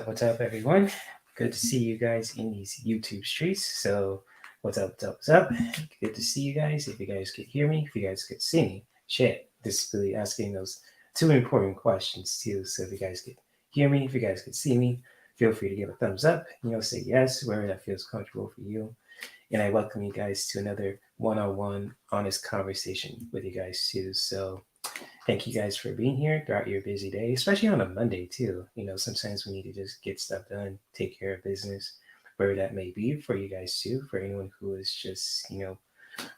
What's up, everyone? Good to see you guys in these YouTube streets. So, what's up? Good to see you guys. If you guys could hear me, if you guys could see me, shit. This is really asking those two important questions too. So, if you guys could hear me, if you guys could see me, feel free to give a thumbs up. Say yes wherever that feels comfortable for you. And I welcome you guys to another one-on-one honest conversation with you guys too. So, thank you guys for being here throughout your busy day, especially on a Monday too. Sometimes we need to just get stuff done, take care of business, wherever that may be for you guys too. For anyone who is just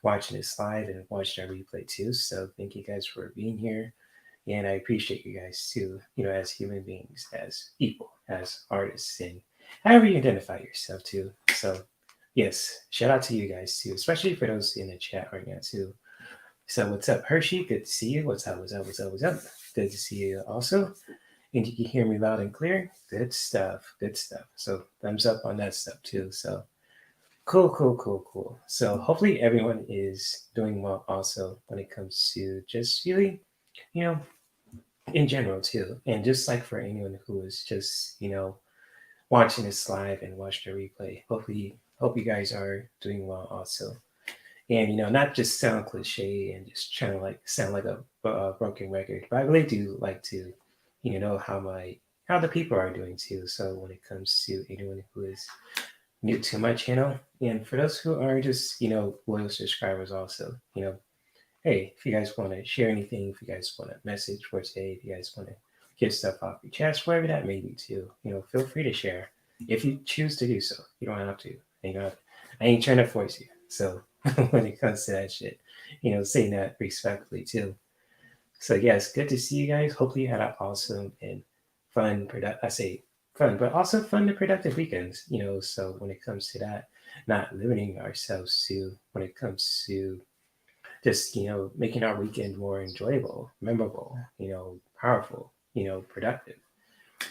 watching this live and watching our replay too. So thank you guys for being here, and I appreciate you guys too. As human beings, as people, as artists, and however you identify yourself too. So yes, shout out to you guys too, especially for those in the chat right now too. So what's up, Hershey? Good to see you. What's up? What's up? What's up? What's up? Good to see you also. And you can hear me loud and clear. Good stuff. Good stuff. So thumbs up on that stuff too. So cool, cool, cool, cool. So hopefully everyone is doing well also when it comes to just really, you know, in general too. And just like for anyone who is just, watching this live and watch the replay, hopefully hope you guys are doing well also. And not just sound cliche and just trying to like sound like a broken record, but I really do like to, know how the people are doing too. So when it comes to anyone who is new to my channel, and for those who are just loyal subscribers also, hey, if you guys want to share anything, if you guys want to message for today, if you guys want to get stuff off your chest, whatever that may be too, feel free to share if you choose to do so. You don't have to. I ain't trying to force you. So when it comes to that shit, saying that respectfully too. So yes, good to see you guys. Hopefully you had an awesome and fun I say fun, but also fun and productive weekends. So when it comes to that, not limiting ourselves to when it comes to just making our weekend more enjoyable, memorable, powerful, productive.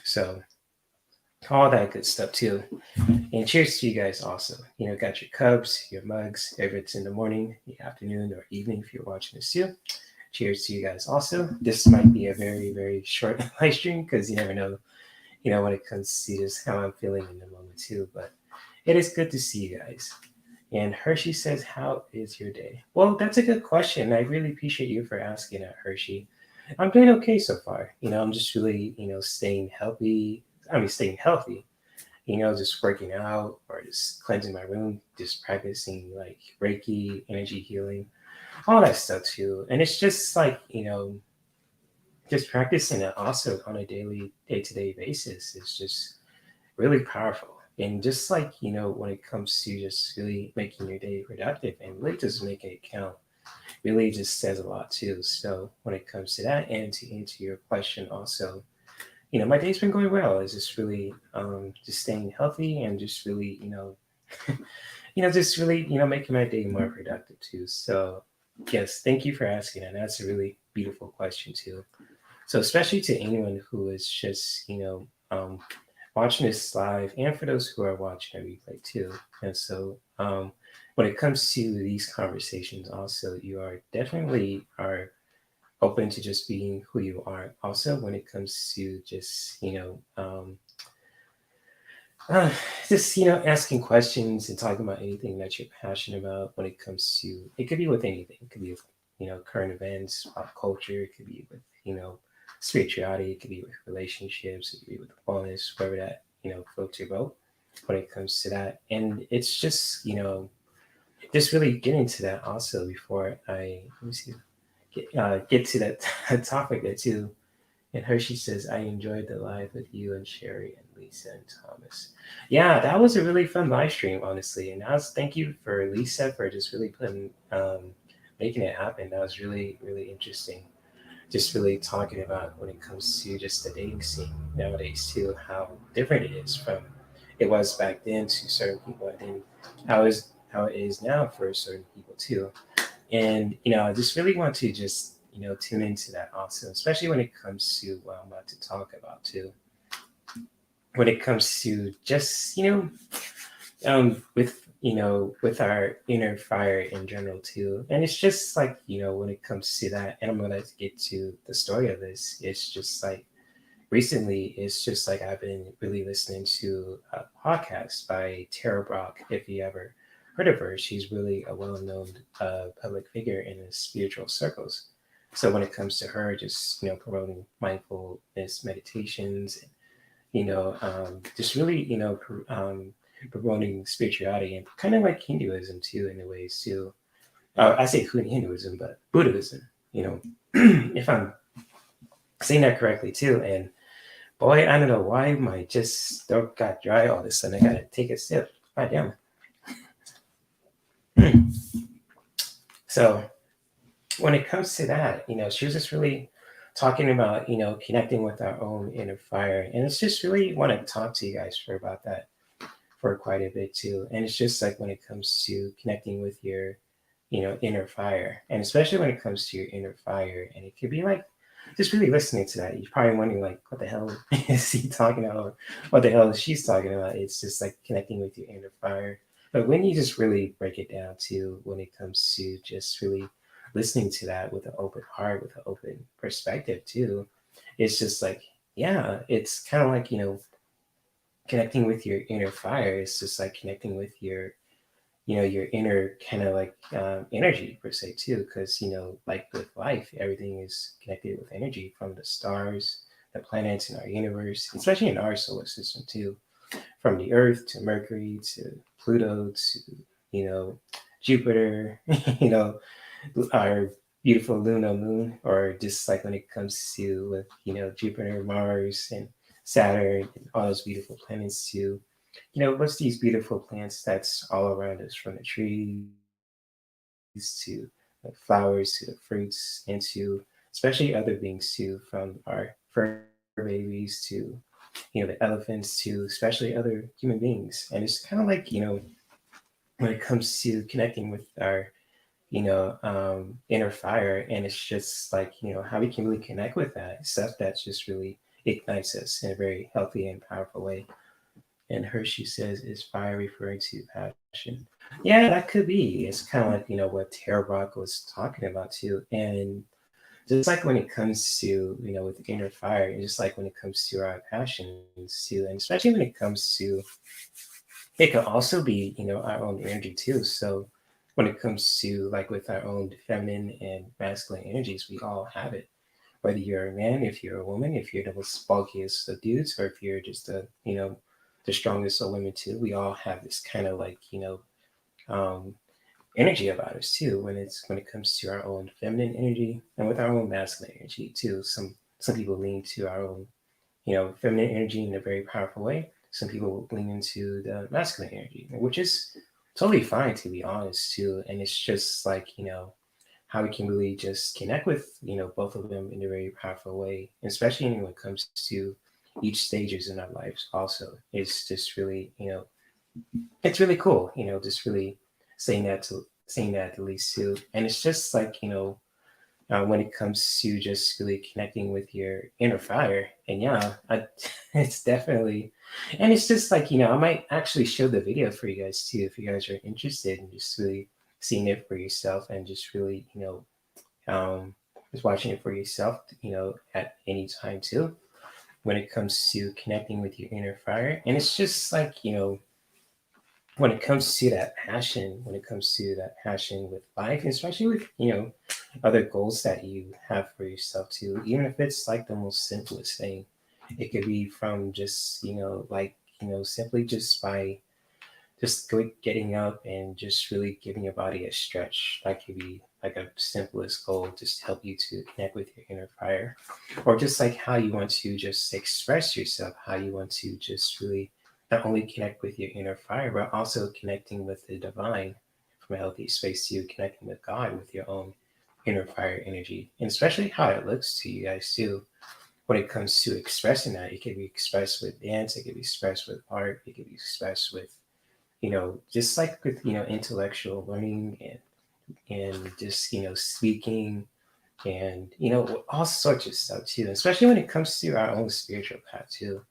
So all that good stuff too. And cheers to you guys also. Got your cups, your mugs, if it's in the morning, the afternoon, or evening if you're watching this too. Cheers to you guys also. This might be a very, very short live stream because you never know, when it comes to just how I'm feeling in the moment too. But it is good to see you guys. And Hershey says, how is your day? Well, that's a good question. I really appreciate you for asking that, Hershey. I'm doing okay so far. I'm just really, staying healthy. Staying healthy, just working out or just cleansing my room, just practicing like Reiki, energy healing, all that stuff too. And it's just like, just practicing it also on a daily, day-to-day basis is just really powerful. And just like, when it comes to just really making your day productive and really just making it count, really just says a lot too. So when it comes to that, and to answer your question also, my day's been going well. It's just really just staying healthy and just really, just really, making my day more productive too. So yes, thank you for asking. And that's a really beautiful question too. So especially to anyone who is just, watching this live, and for those who are watching a replay too. And so when it comes to these conversations also, you are definitely are open to just being who you are. Also, when it comes to just just asking questions and talking about anything that you're passionate about. When it comes to, it could be with anything. It could be with current events, pop culture. It could be with spirituality. It could be with relationships. It could be with wellness, whatever that floats your boat. When it comes to that, and it's just just really getting to that also before I let me see get to that topic there too. And Hershey says, I enjoyed the live with you and Sherry and Lisa and Thomas. Yeah, that was a really fun live stream, honestly. And thank you for Lisa for just really making it happen. That was really, really interesting. Just really talking about when it comes to just the dating scene nowadays too, how different it is from it was back then to certain people, and then how it is now for certain people too. And I just really want to just tune into that also, especially when it comes to what I'm about to talk about too. When it comes to just with our inner fire in general too, and it's just like when it comes to that, and I'm gonna get to the story of this. It's just like recently, it's just like I've been really listening to a podcast by Tara Brock. If you ever heard of her, she's really a well-known public figure in the spiritual circles. So when it comes to her, just promoting mindfulness meditations, and just really promoting spirituality and kind of like Hinduism too, in a ways too. I say Hinduism, but Buddhism. If I'm saying that correctly too. And boy, I don't know why my just throat got dry all of a sudden. I gotta take a sip. God damn. So when it comes to that, she was just really talking about, connecting with our own inner fire. And it's just really want to talk to you guys for about that. for quite a bit too. And it's just like when it comes to connecting with your, inner fire, and especially when it comes to your inner fire, and it could be like just really listening to that. You're probably wondering like, what the hell is he talking about? Or what the hell is she's talking about? It's just like connecting with your inner fire. But when you just really break it down to when it comes to just really listening to that with an open heart, with an open perspective too, it's just like, yeah, it's kind of like, connecting with your inner fire. It's just like connecting with your inner kind of like energy per se too, because like with life, everything is connected with energy, from the stars, the planets in our universe, especially in our solar system too, from the Earth to Mercury to Pluto to you know Jupiter, you know our beautiful lunar moon, or just like when it comes to with Jupiter, Mars, and Saturn, and all those beautiful planets too. What's these beautiful plants that's all around us, from the trees to the flowers to the fruits, and to especially other beings too, from our fur babies to the elephants to especially other human beings. And it's kind of like when it comes to connecting with our inner fire, and it's just like how we can really connect with that stuff that just really ignites us in a very healthy and powerful way. And Hershey says, is fire referring to passion? Yeah, that could be. It's kind of like, what Tara Brock was talking about too. And just like when it comes to, with inner fire, and just like when it comes to our passions too, and especially when it comes to, it could also be, our own energy too. So when it comes to like with our own feminine and masculine energies, we all have it. Whether you're a man, if you're a woman, if you're the most bulkiest of dudes, or if you're just the strongest of women too, we all have this kind of like um, energy about us too. When it comes to our own feminine energy, and with our own masculine energy too. Some people lean to our own feminine energy in a very powerful way. Some people lean into the masculine energy, which is totally fine, to be honest too. And it's just like how we can really just connect with both of them in a very powerful way, especially when it comes to each stages in our lives. Also, it's just really it's really cool, just really saying that at least too. And it's just like when it comes to just really connecting with your inner fire. And yeah, it's definitely, and it's just like I might actually show the video for you guys too, if you guys are interested in just really seeing it for yourself, and just really just watching it for yourself, at any time too, when it comes to connecting with your inner fire. And it's just like when it comes to that passion, with life, and especially with other goals that you have for yourself too, even if it's like the most simplest thing. It could be from just like simply just by just getting up and just really giving your body a stretch. That could be like a simplest goal, just to help you to connect with your inner fire. Or just like how you want to just express yourself, how you want to just really not only connect with your inner fire, but also connecting with the divine from a healthy space to connecting with God with your own inner fire energy. And especially how it looks to you guys too. When it comes to expressing that, it can be expressed with dance, it can be expressed with art, it can be expressed with just like with intellectual learning, and just speaking, and all sorts of stuff too. Especially when it comes to our own spiritual path too,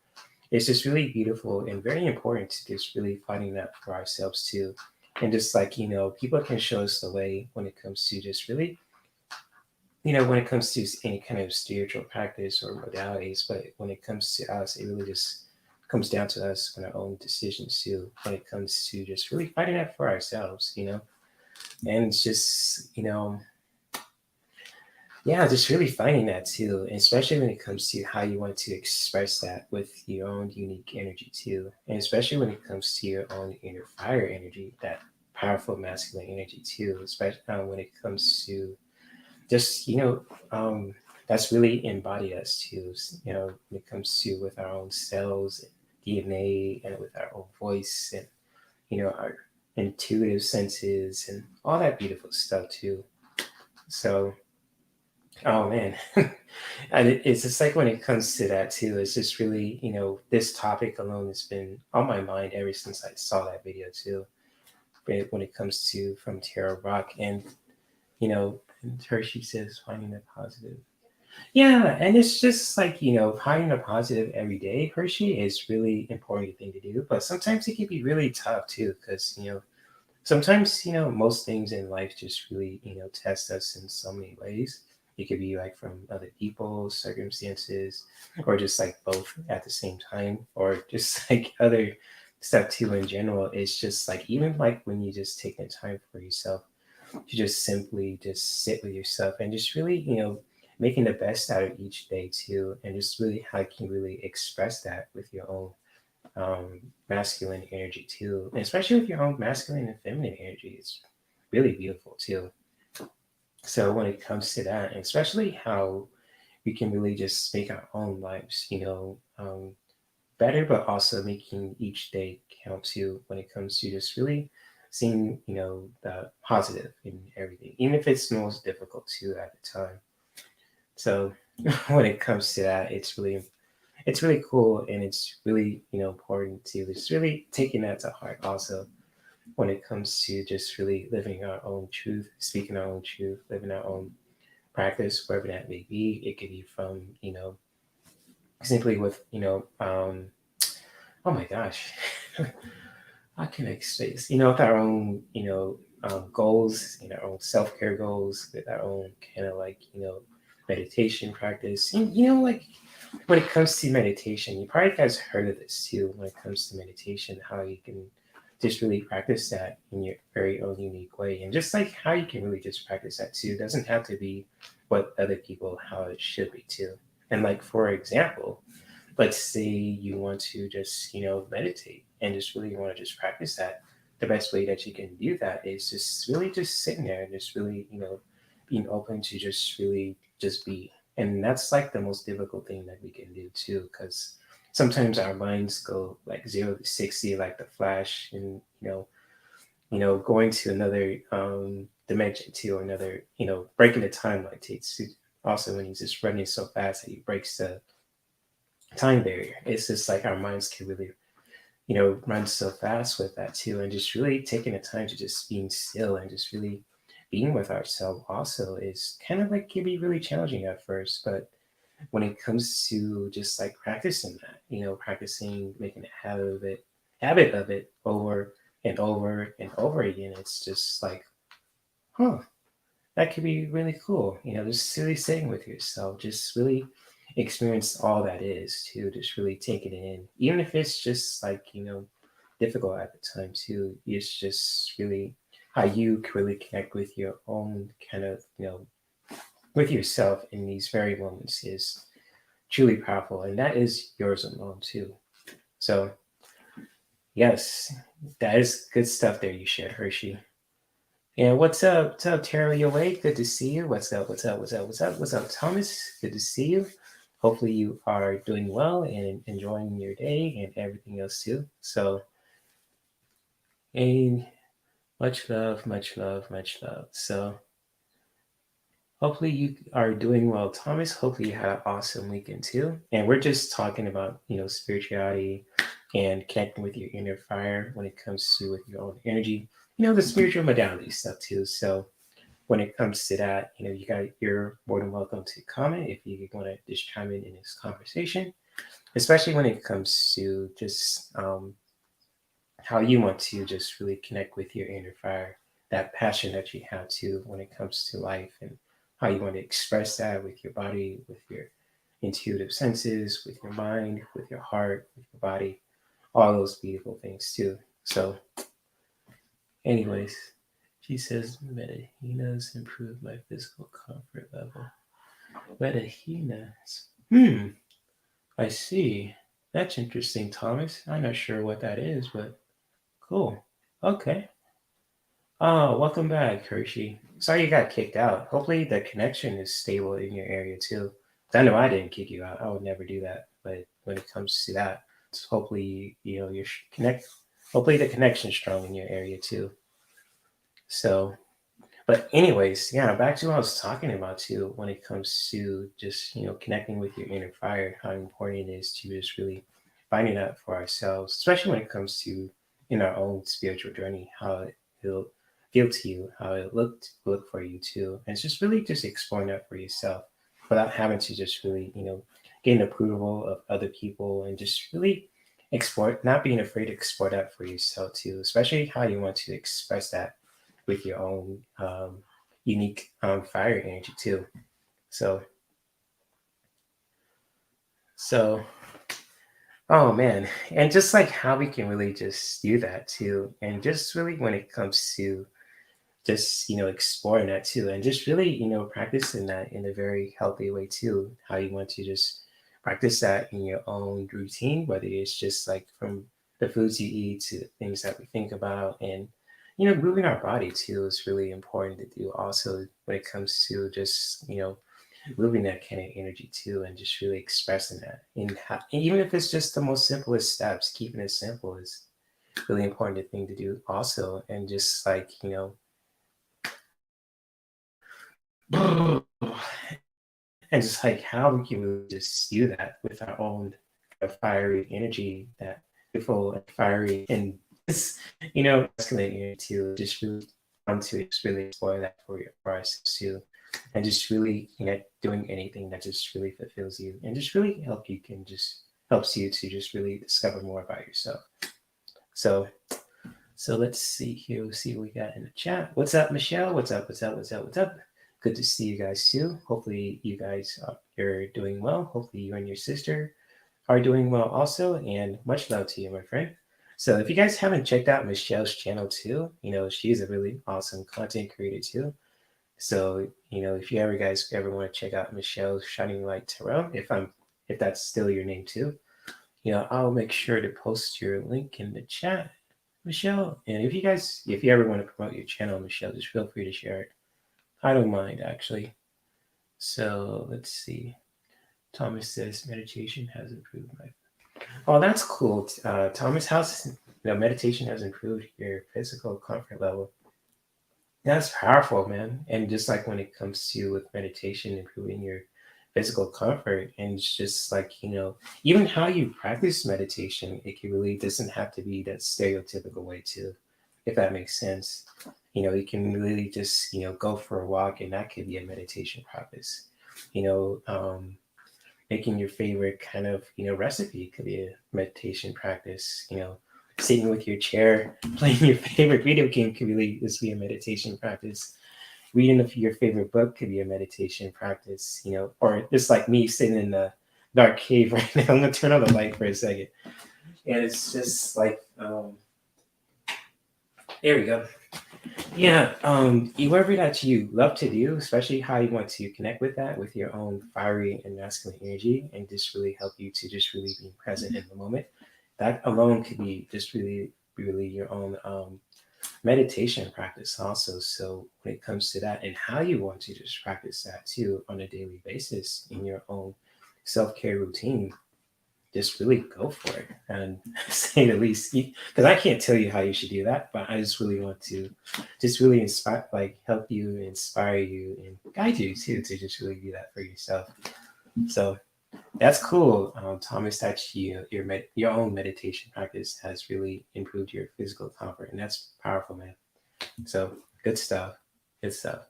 it's just really beautiful and very important to just really finding that for ourselves too. And just like people can show us the way when it comes to just really when it comes to any kind of spiritual practice or modalities. But when it comes to us, it really just comes down to us and our own decisions too, when it comes to just really fighting that for ourselves, and it's just yeah, just really finding that too, and especially when it comes to how you want to express that with your own unique energy too, and especially when it comes to your own inner fire energy, that powerful masculine energy too, especially when it comes to just that's really embody us too, when it comes to with our own cells and DNA, and with our own voice, and our intuitive senses and all that beautiful stuff too. So Oh man. And it's just like when it comes to that too, it's just really, this topic alone has been on my mind ever since I saw that video too. But when it comes to from Tara Rock and and Hershey says finding the positive. Yeah, and it's just like, finding the positive every day, Hershey, is really important thing to do. But sometimes it can be really tough too, because sometimes most things in life just really test us in so many ways. It could be like from other people, circumstances, or just like both at the same time, or just like other stuff too in general. It's just like even like when you just take the time for yourself to just simply just sit with yourself and just really making the best out of each day too, and just really how you can really express that with your own masculine energy too, and especially with your own masculine and feminine energy. It's really beautiful too. So when it comes to that, and especially how we can really just make our own lives, better, but also making each day count too. When it comes to just really seeing, the positive in everything, even if it's the most difficult too at the time. So when it comes to that, it's really cool, and it's really important to just really taking that to heart also when it comes to just really living our own truth, speaking our own truth, living our own practice, wherever that may be. It could be from simply with oh my gosh, how can I say this? With our own goals, our own self-care goals, with our own kind of like meditation practice. And, like when it comes to meditation, you probably guys heard of this too. When it comes to meditation, how you can just really practice that in your very own unique way, and just like how you can really just practice that too. It doesn't have to be what other people how it should be too. And like for example, let's say you want to just meditate and just really want to just practice that. The best way that you can do that is just really just sitting there and just really being open to just really just be. And that's like the most difficult thing that we can do too, because sometimes our minds go like 0 to 60 like the flash, and going to another dimension too, or another breaking the timeline takes also when he's just running so fast that he breaks the time barrier. It's just like our minds can really run so fast with that too, and just really taking the time to just being still and just really being with ourselves also is kind of like can be really challenging at first. But when it comes to just like practicing that, practicing making a habit of it over and over and over again, it's just like, huh, that could be really cool. Just really sitting with yourself, just really experience all that is too, just really take it in, even if it's just like difficult at the time too. It's just really how you can really connect with your own kind of with yourself in these very moments is truly powerful, and that is yours alone too. So yes, that is good stuff there you shared, Hershey. Yeah, what's up? What's up, Terry? You awake? Good to see you. What's up? What's up? What's up? What's up? What's up, Thomas? Good to see you. Hopefully, you are doing well and enjoying your day and everything else too. So, and much love, much love, much love. So, hopefully, you are doing well, Thomas. Hopefully, you had an awesome weekend too. And we're just talking about spirituality and connecting with your inner fire when it comes to with your own energy. The spiritual modality stuff too. So when it comes to that, you're more than welcome to comment if you want to just chime in this conversation, especially when it comes to just how you want to just really connect with your inner fire, that passion that you have to when it comes to life, and how you want to express that with your body, with your intuitive senses, with your mind, with your heart, with your body, all those beautiful things too. So, anyways, she says Metahinas improve my physical comfort level. Metahinas. I see. That's interesting, Thomas. I'm not sure what that is, but cool. Okay. Oh, welcome back, Hershey. Sorry you got kicked out. Hopefully the connection is stable in your area too. 'Cause I know I didn't kick you out. I would never do that. But when it comes to that, hopefully you're connect. Hopefully the connection's strong in your area too. So But anyways, yeah, back to what I was talking about too, when it comes to just, connecting with your inner fire, how important it is to just really finding out for ourselves, especially when it comes to in our own spiritual journey, how it'll feel to you, how it look for you too. And it's just really just exploring that for yourself without having to just really, gain approval of other people and just really explore, not being afraid to explore that for yourself too, especially how you want to express that with your own unique fire energy too. So, so, oh man, and just like how we can really just do that too, and just really when it comes to just exploring that too, and just really practicing that in a very healthy way too. How you want to just practice that in your own routine, whether it's just like from the foods you eat to the things that we think about, and moving our body too is really important to do. Also, when it comes to just moving that kind of energy too, and just really expressing that, and even if it's just the most simplest steps, keeping it simple is really important thing to do also, and just like and just like how we can really just do that with our own fiery energy, that beautiful and fiery and just escalating it to just really want to just really explore that for ourselves too, and just really doing anything that just really fulfills you and just really helps you to just really discover more about yourself. So let's see here. We'll see what we got in the chat. What's up, Michelle? What's up? What's up? What's up? What's up? Good to see you guys too. Hopefully you guys you're doing well. Hopefully you and your sister are doing well also. And much love to you, my friend. So if you guys haven't checked out Michelle's channel too, she's a really awesome content creator too. So if you ever want to check out Michelle's Shining Light Tarot, if that's still your name too, I'll make sure to post your link in the chat, Michelle. And if you ever want to promote your channel, Michelle, just feel free to share it. I don't mind actually. So let's see. Thomas says meditation has improved my. Oh, that's cool. Thomas, how's meditation has improved your physical comfort level? That's powerful, man. And just like when it comes to with meditation, improving your physical comfort, and it's just like even how you practice meditation, it can really doesn't have to be that stereotypical way too, if that makes sense. You can really just go for a walk, and that could be a meditation practice. You know, making your favorite kind of recipe could be a meditation practice. Sitting with your chair, playing your favorite video game could really just be a meditation practice. Reading your favorite book could be a meditation practice, or just like me sitting in the dark cave right now. I'm gonna turn on the light for a second, and it's just like, there we go. Yeah, whatever that you love to do, especially how you want to connect with that with your own fiery and masculine energy, and just really help you to just really be present in the moment. That alone could be just really, really your own meditation practice also. So when it comes to that and how you want to just practice that too on a daily basis in your own self-care routine, just really go for it and say the least, because I can't tell you how you should do that, but I just really want to just really inspire, like help you, inspire you, and guide you too to just really do that for yourself. So that's cool, Thomas, that your own meditation practice has really improved your physical comfort, and that's powerful, man. So good stuff. Good stuff.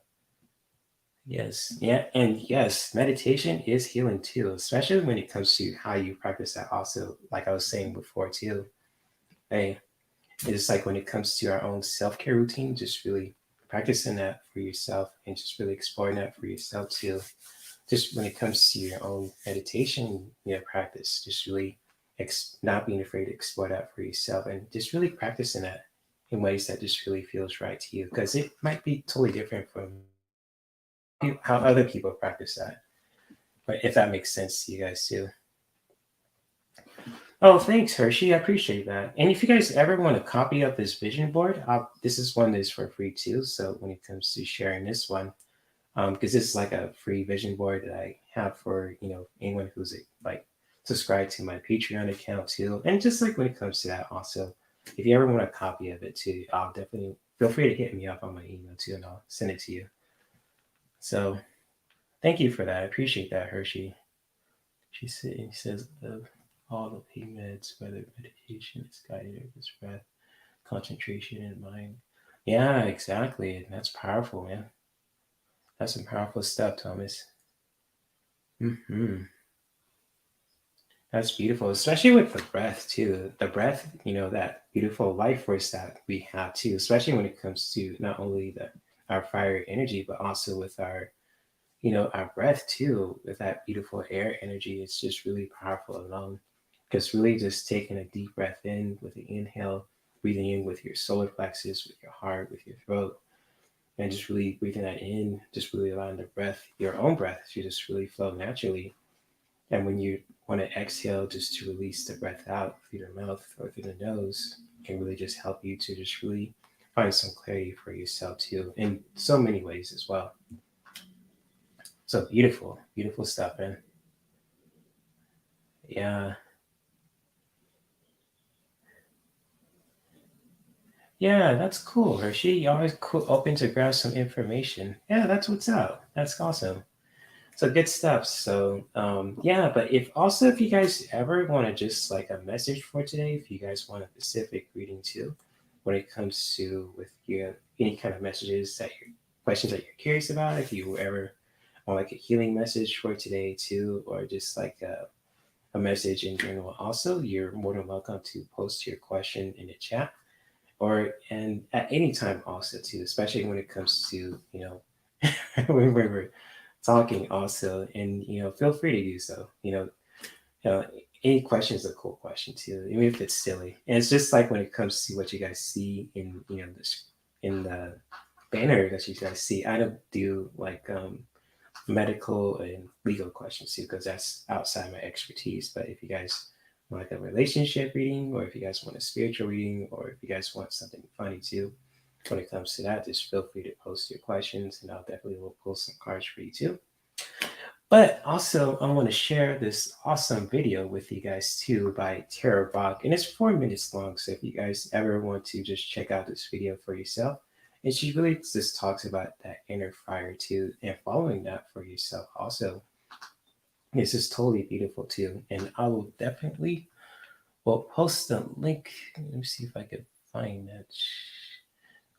Yes, yeah, and yes, meditation is healing too, especially when it comes to how you practice that. Also, like I was saying before too, hey, it's like when it comes to our own self care routine, just really practicing that for yourself and just really exploring that for yourself too. Just when it comes to your own meditation, practice, just really not being afraid to explore that for yourself, and just really practicing that in ways that just really feels right to you, because it might be totally different from how other people practice that. But if that makes sense to you guys too. Oh, thanks, Hershey. I appreciate that. And if you guys ever want a copy of this vision board, this is one that's for free too. So when it comes to sharing this one, because this is like a free vision board that I have for anyone who's like subscribed to my Patreon account too. And just like when it comes to that, also, if you ever want a copy of it too, I'll definitely feel free to hit me up on my email too, and I'll send it to you. So thank you for that. I appreciate that, Hershey. He says of all the pain meds, whether medication is guided or this breath, concentration in mind. Yeah, exactly. That's powerful, man. That's some powerful stuff, Thomas. Hmm. That's beautiful, especially with the breath too. The breath, that beautiful life force that we have too, especially when it comes to not only our fire energy, but also with our breath too, with that beautiful air energy. It's just really powerful alone. Because really just taking a deep breath in with the inhale, breathing in with your solar plexus, with your heart, with your throat, and just really breathing that in, just really allowing the breath, your own breath, to just really flow naturally. And when you want to exhale, just to release the breath out through the mouth or through the nose, can really just help you to just really find some clarity for yourself too, in so many ways as well. So beautiful, beautiful stuff, man. Yeah, yeah, that's cool, Hershey. You're always cool, open to grab some information. Yeah, that's what's up. That's awesome. So good stuff. So yeah, but if you guys ever want to just like a message for today, if you guys want a specific reading too, when it comes to with your any kind of messages that you're questions that you're curious about, if you ever want like a healing message for today too, or just like a message in general, also you're more than welcome to post your question in the chat or and at any time also too, especially when it comes to when we're talking also, and feel free to do so. Uh, any question is a cool question too, even if it's silly. And it's just like when it comes to what you guys see in this in the banner that you guys see. I don't do like medical and legal questions too because that's outside my expertise. But if you guys want like a relationship reading, or if you guys want a spiritual reading, or if you guys want something funny too, when it comes to that, just feel free to post your questions, and I'll definitely will pull some cards for you too. But also, I want to share this awesome video with you guys too by Tara Bach, and it's 4 minutes long. So if you guys ever want to just check out this video for yourself, and she really just talks about that inner fire too, and following that for yourself also. This is totally beautiful too, and I will definitely post the link. Let me see if I could find that.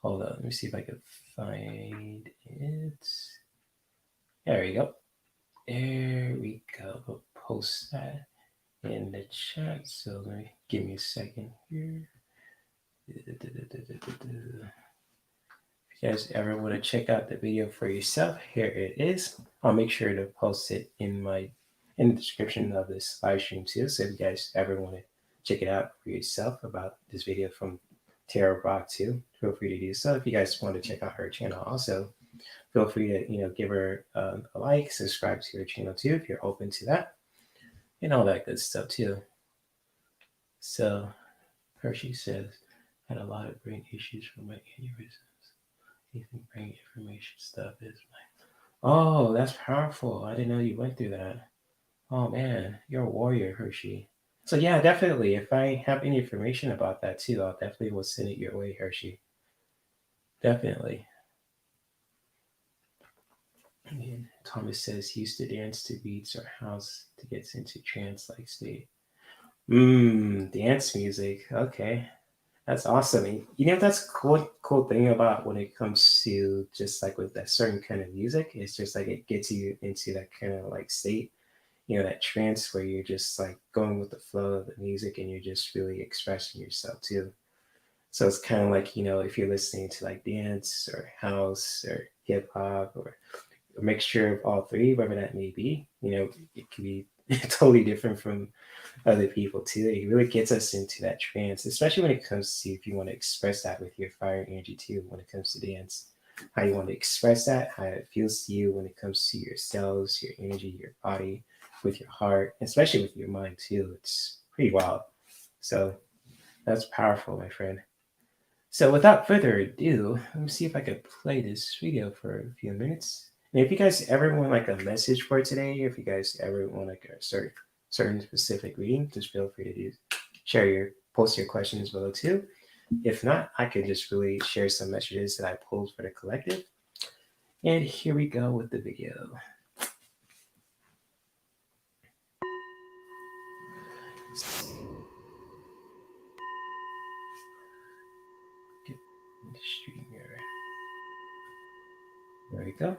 Hold on, let me see if I could find it. There we go. There we go. We'll post that in the chat. So let me give me a second here. If you guys ever want to check out the video for yourself, here it is. I'll make sure to post it in the description of this live stream too. So if you guys ever want to check it out for yourself about this video from Tara Brock too, feel free to do so. If you guys want to check out her channel also, feel free to give her a like, subscribe to her channel too if you're open to that, and all that good stuff too. So Hershey says, had a lot of brain issues from my aneurysms. Anything brain information stuff is my. Oh, that's powerful. I didn't know you went through that. Oh man, you're a warrior, Hershey. So yeah, definitely. If I have any information about that too, I'll definitely will send it your way, Hershey. Definitely. And Thomas says he used to dance to beats or house to get into trance-like state. Dance music. Okay. That's awesome. And, that's cool thing about when it comes to just like with that certain kind of music. It's just like it gets you into that kind of like state, that trance where you're just like going with the flow of the music and you're just really expressing yourself too. So it's kind of like, if you're listening to like dance or house or hip hop or a mixture of all three, whatever that may be, it can be totally different from other people too. It really gets us into that trance, especially when it comes to if you want to express that with your fire energy too, when it comes to dance. How you want to express that, how it feels to you when it comes to your cells, your energy, your body, with your heart, especially with your mind too. It's pretty wild. So that's powerful, my friend. So without further ado, let me see if I could play this video for a few minutes. And if you guys ever want like a message for today, if you guys ever want like a certain specific reading, just feel free to share post your questions below too. If not, I could just really share some messages that I pulled for the collective. And here we go with the video. Get the stream here. There we go.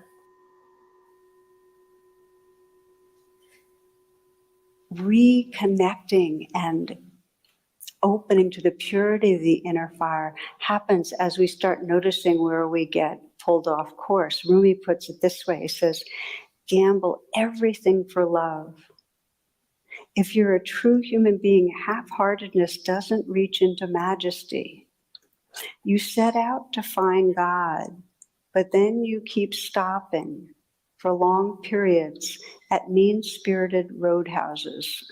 Reconnecting and opening to the purity of the inner fire happens as we start noticing where we get pulled off course. Rumi puts it this way. He says, gamble everything for love. If you're a true human being, half-heartedness doesn't reach into majesty. You set out to find God, but then you keep stopping for long periods at mean-spirited roadhouses.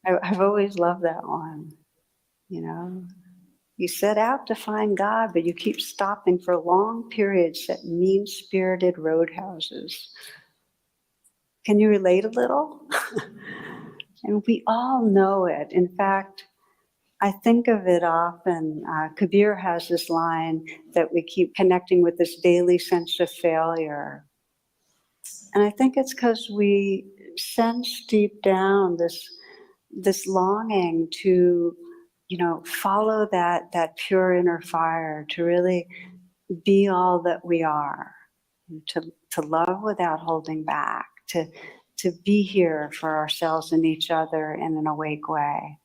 I've always loved that one, you know. You set out to find God, but you keep stopping for long periods at mean-spirited roadhouses. Can you relate a little? And we all know it. In fact, I think of it often. Kabir has this line that we keep connecting with this daily sense of failure. And I think it's because we sense deep down this longing to, follow that pure inner fire, to really be all that we are, to love without holding back, to be here for ourselves and each other in an awake way.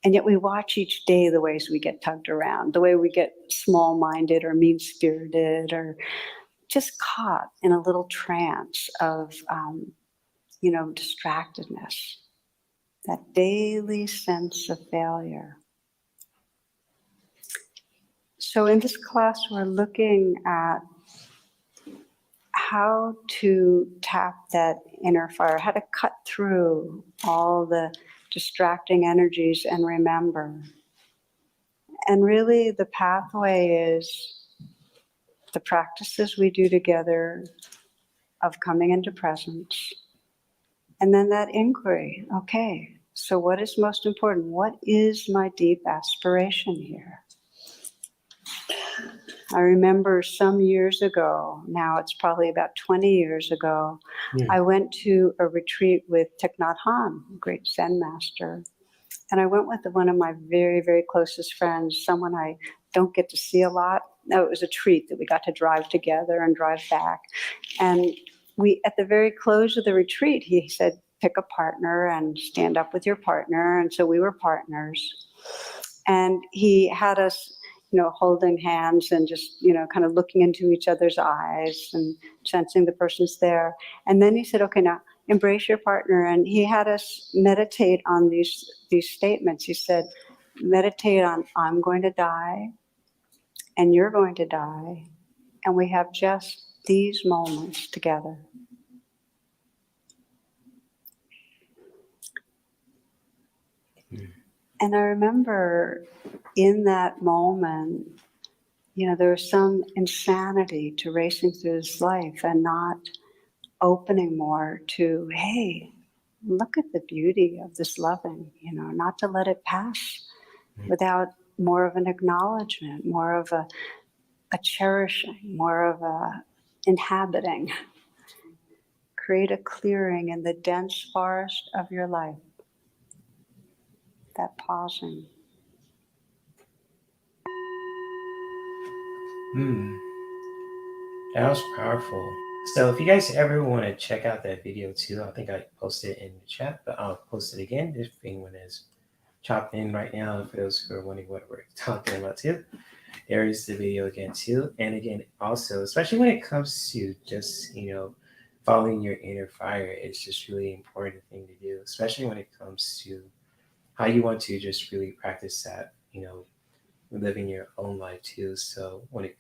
And yet we watch each day the ways we get tugged around, the way we get small-minded or mean-spirited or just caught in a little trance of, distractedness, that daily sense of failure. So in this class, we're looking at how to tap that inner fire, how to cut through all the distracting energies and remember. And really the pathway is the practices we do together of coming into presence. And then that inquiry, okay, so what is most important? What is my deep aspiration here? I remember some years ago, now it's probably about 20 years ago, I went to a retreat with Thich Nhat Hanh, a great Zen master. And I went with one of my very, very closest friends, someone I don't get to see a lot. No, it was a treat that we got to drive together and drive back. And at the very close of the retreat, he said, pick a partner and stand up with your partner. And so we were partners. And he had us, holding hands and just, kind of looking into each other's eyes and sensing the person's there. And then he said, okay, now embrace your partner. And he had us meditate on these statements. He said, meditate on, I'm going to die and you're going to die. And we have just these moments together. And I remember in that moment, there was some insanity to racing through this life and not opening more to, hey, look at the beauty of this loving, not to let it pass without more of an acknowledgement, more of a cherishing, more of a inhabiting. Create a clearing in the dense forest of your life. That pausing. That was powerful. So if you guys ever want to check out that video too, I think I posted it in the chat, but I'll post it again if anyone is chopping in right now. For those who are wondering what we're talking about too, there is the video again too. And again, also, especially when it comes to just, following your inner fire, it's just really important thing to do, especially when it comes to how you want to just really practice that, living your own life too. So when it,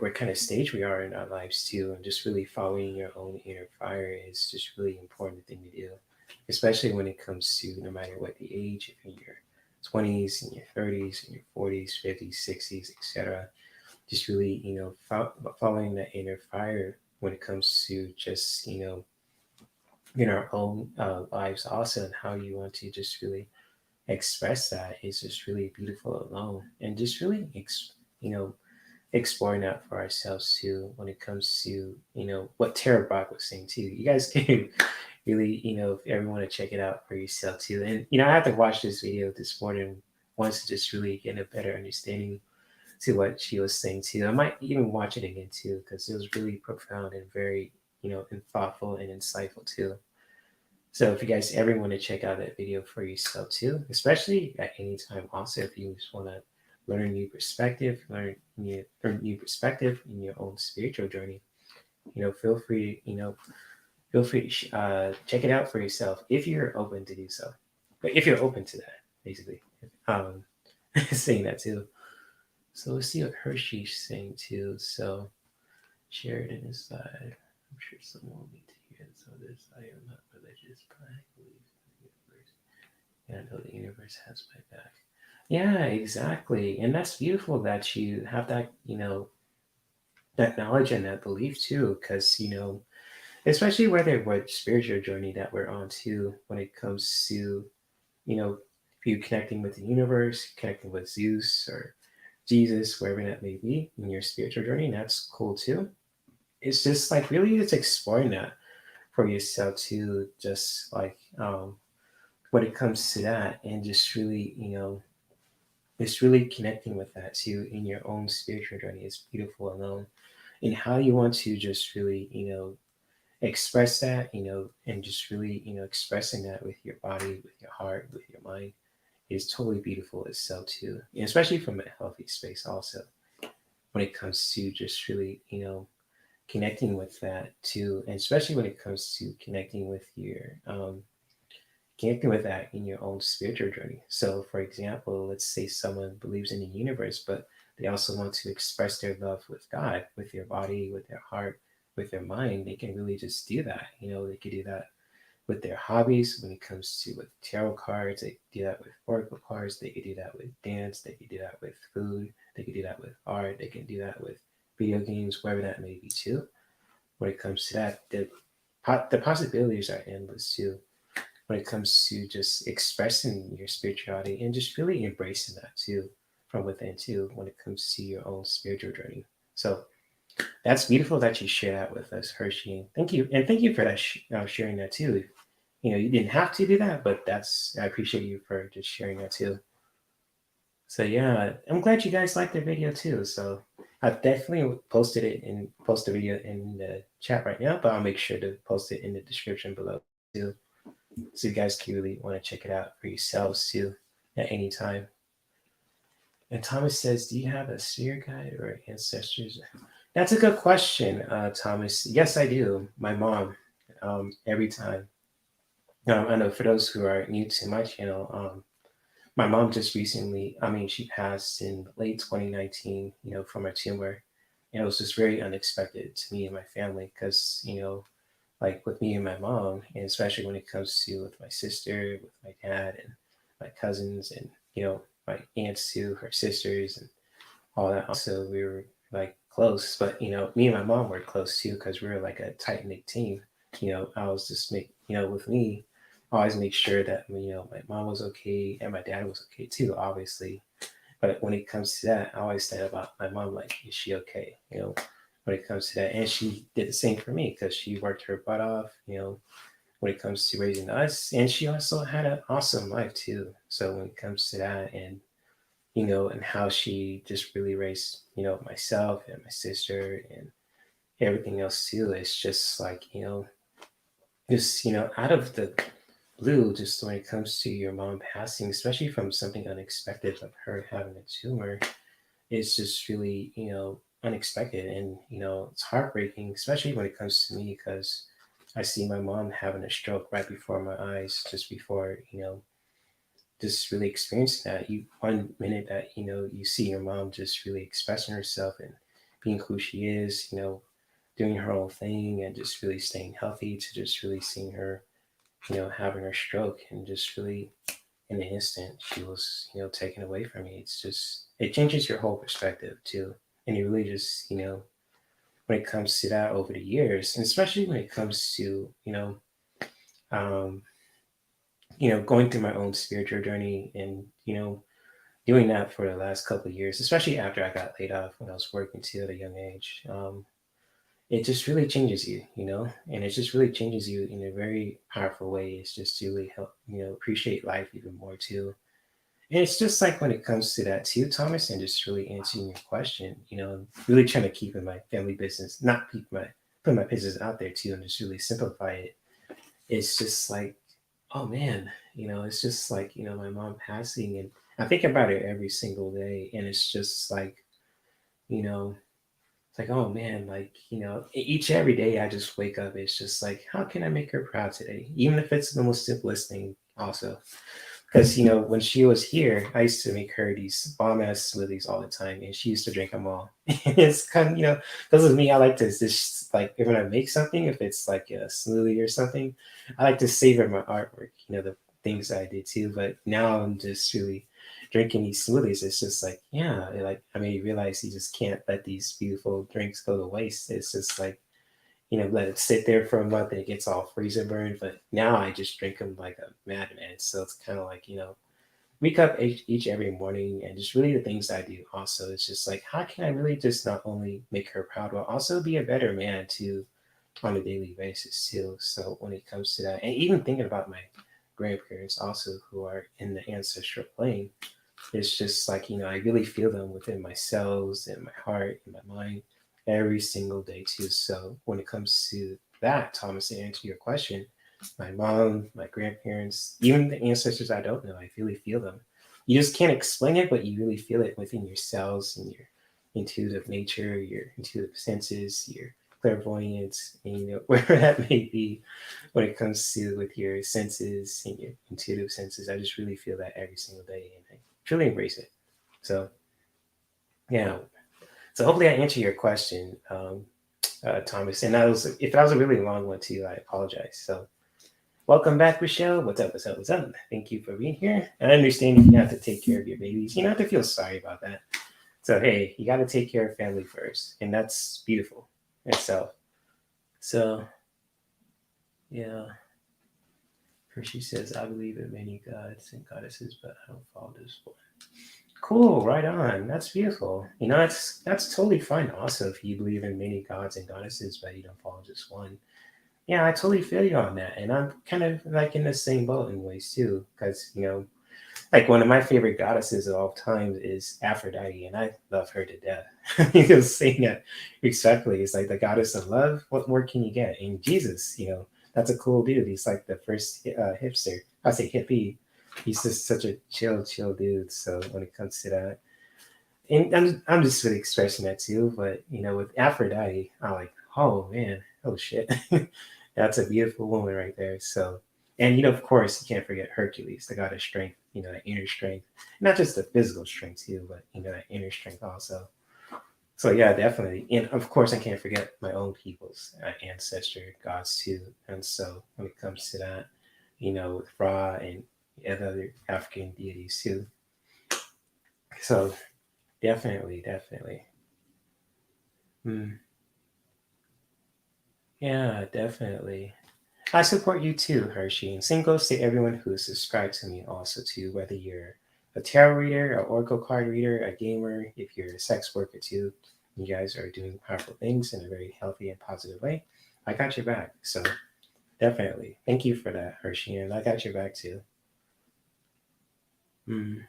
what kind of stage we are in our lives too, and just really following your own inner fire is just really important thing to do, especially when it comes to no matter what the age, if in your 20s, in your 30s, in your 40s, 50s, 60s, etc. Just really, following that inner fire when it comes to just, in our own lives also, and how you want to just really express that is just really beautiful alone, and just really you know exploring that for ourselves too when it comes to what Tara Brock was saying too. You guys can really if you ever want to check it out for yourself too. And I have to watch this video this morning once to just really get a better understanding to what she was saying too. I might even watch it again too because it was really profound and very and thoughtful and insightful too. So if you guys ever want to check out that video for yourself too, especially at any time, also if you just want to learn a new perspective, learn new perspective in your own spiritual journey, feel free, feel free to check it out for yourself if you're open to do so. But if you're open to that, basically, um, saying that too. So let's see what Hershey's saying too. So Sheridan is I'm sure someone will need to hear this. So this I am not religious, but I believe in the universe. And I know the universe has my back. Yeah, exactly. And that's beautiful that you have that, that knowledge and that belief too, because, especially whether what spiritual journey that we're on too, when it comes to, you connecting with the universe, connecting with Zeus or Jesus, wherever that may be in your spiritual journey, that's cool too. It's just like really just exploring that for yourself too, just like when it comes to that, and just really, just really connecting with that too in your own spiritual journey is beautiful alone. And how you want to just really, express that, and just really, expressing that with your body, with your heart, with your mind is totally beautiful itself too. And especially from a healthy space also when it comes to just really, connecting with that too. And especially when it comes to connecting with that in your own spiritual journey. So, for example, let's say someone believes in the universe, but they also want to express their love with God, with their body, with their heart, with their mind. They can really just do that. They could do that with their hobbies when it comes to with tarot cards. They could do that with oracle cards. They could do that with dance. They could do that with food. They could do that with art. They can do that with video games, wherever that may be too. When it comes to that, the possibilities are endless too when it comes to just expressing your spirituality and just really embracing that too from within too when it comes to your own spiritual journey. So that's beautiful that you share that with us, Hershey. Thank you, and thank you for that sharing that too. You didn't have to do that, but I appreciate you for just sharing that too. So yeah, I'm glad you guys liked the video too. So I've definitely posted it and post the video in the chat right now, but I'll make sure to post it in the description below too, so you guys can really want to check it out for yourselves too at any time. And Thomas says, "Do you have a spirit guide or ancestors?" That's a good question, Thomas. Yes, I do. My mom, every time. I know for those who are new to my channel, my mom just recently, I mean, she passed in late 2019, from a tumor. And it was just very unexpected to me and my family because, like with me and my mom, and especially when it comes to with my sister, with my dad, and my cousins, and my aunts too, her sisters, and all that. Also, we were like close, but me and my mom were close too because we were like a tight knit team. I was just with me, I always make sure that my mom was okay and my dad was okay too, obviously. But when it comes to that, I always think about my mom, like, is she okay? When it comes to that. And she did the same for me because she worked her butt off, when it comes to raising us. And she also had an awesome life too. So when it comes to that and how she just really raised, myself and my sister and everything else too, it's just like, just, out of the blue, just when it comes to your mom passing, especially from something unexpected like her having a tumor, it's just really, unexpected. And, it's heartbreaking, especially when it comes to me, because I see my mom having a stroke right before my eyes, just before, just really experiencing that. You one minute that, you see your mom just really expressing herself and being who she is, doing her own thing and just really staying healthy to just really seeing her, having her stroke and just really in an instant she was taken away from me. It's just it changes your whole perspective too, and you really just when it comes to that over the years, and especially when it comes to um going through my own spiritual journey and, doing that for the last couple of years, especially after I got laid off when I was working too at a young age. It just really changes you, and it just really changes you in a very powerful way. It's just to really help, appreciate life even more too. And it's just like when it comes to that too, Thomas, and just really answering your question, really trying to keep in my family business, not put my business out there too, and just really simplify it. It's just like, oh man, it's just like, my mom passing, and I think about it every single day, and it's just like, you know, it's like, oh man, like, each every day I just wake up, it's just like, how can I make her proud today? Even if it's the most simplest thing, also. Because, when she was here, I used to make her these bomb ass smoothies all the time, and she used to drink them all. It's kind of, because of me, I like to just, like, if when I make something, if it's like a smoothie or something, I like to savor my artwork, the things I did too. But now I'm just really drinking these smoothies. It's just like, yeah, like, I mean, you realize you just can't let these beautiful drinks go to waste. It's just like, let it sit there for a month and it gets all freezer burned. But now I just drink them like a madman. So it's kind of like, wake up each every morning, and just really the things I do also. It's just like, how can I really just not only make her proud, but also be a better man too on a daily basis too. So when it comes to that, and even thinking about my grandparents also who are in the ancestral plane, it's just like, I really feel them within my cells and my heart and my mind every single day too. So when it comes to that, Thomas, to answer your question, my mom, my grandparents, even the ancestors I don't know, I really feel them. You just can't explain it, but you really feel it within your cells and your intuitive nature, your intuitive senses, your clairvoyance, and wherever that may be when it comes to with your senses and your intuitive senses. I just really feel that every single day, and I truly embrace it. So yeah. So hopefully I answer your question, Thomas. And that was, if that was a really long one too, I apologize. So welcome back, Michelle. What's up? What's up? What's up? Thank you for being here. I understand if you have to take care of your babies. You don't have to feel sorry about that. So hey, you got to take care of family first, and that's beautiful itself. So yeah, Hershey says, I believe in many gods and goddesses, but I don't follow this one. Cool, right on. That's beautiful. That's totally fine. Also, if you believe in many gods and goddesses, but you don't follow just one. Yeah, I totally feel you on that, and I'm kind of like in the same boat in ways too, because like one of my favorite goddesses of all time is Aphrodite, and I love her to death. Saying that respectfully, it's like the goddess of love. What more can you get? And Jesus, that's a cool dude. He's like the first hipster. I say hippie. He's just such a chill dude. So when it comes to that, and I'm just really expressing that too. But with Aphrodite, I'm like, oh man, oh shit, that's a beautiful woman right there. So, and of course, you can't forget Hercules, the god of strength. That inner strength, not just the physical strength too, but that inner strength also. So yeah, definitely, and of course, I can't forget my own people's ancestor gods too. And so when it comes to that, with Ra and other African deities too. So definitely. Mm, yeah, definitely. I support you too, Hershey, and same goes to everyone who subscribed to me also too, whether you're a tarot reader, an oracle card reader, a gamer, if you're a sex worker too, you guys are doing powerful things in a very healthy and positive way. I got your back. So definitely. Thank you for that, Hershey, and I got your back too. Mm.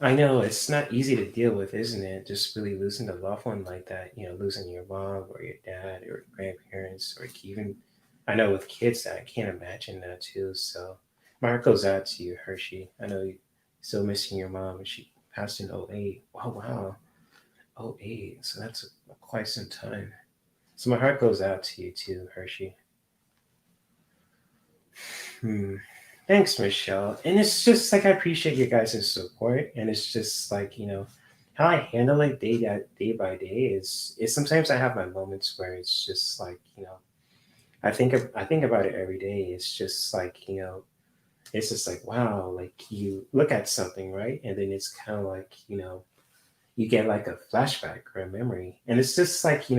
I know it's not easy to deal with, isn't it? Just really losing a loved one like that, losing your mom or your dad or grandparents or even, I know with kids, I can't imagine that too. So my heart goes out to you, Hershey. I know you're still missing your mom, and she passed in '08. Oh, wow. '08. So that's quite some time. So my heart goes out to you too, Hershey. Hmm. Thanks, Michelle. And it's just like I appreciate your guys' support, and it's just like how I handle it day by day is sometimes I have my moments where it's just like I think about it every day. It's just like it's just like wow, like you look at something right, and then it's kind of like you get like a flashback or a memory, and it's just like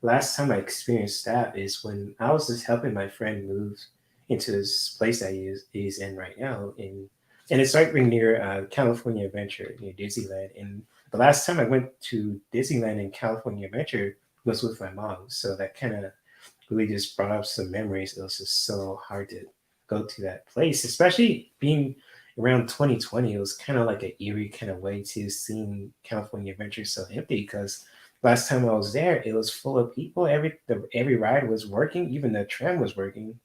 last time I experienced that is when I was just helping my friend move into this place that he's in right now. And it's right near California Adventure, near Disneyland. And the last time I went to Disneyland and California Adventure was with my mom. So that kind of really just brought up some memories. It was just so hard to go to that place, especially being around 2020. It was kind of like an eerie kind of way to seeing California Adventure so empty because last time I was there, it was full of people. Every ride was working, even the tram was working.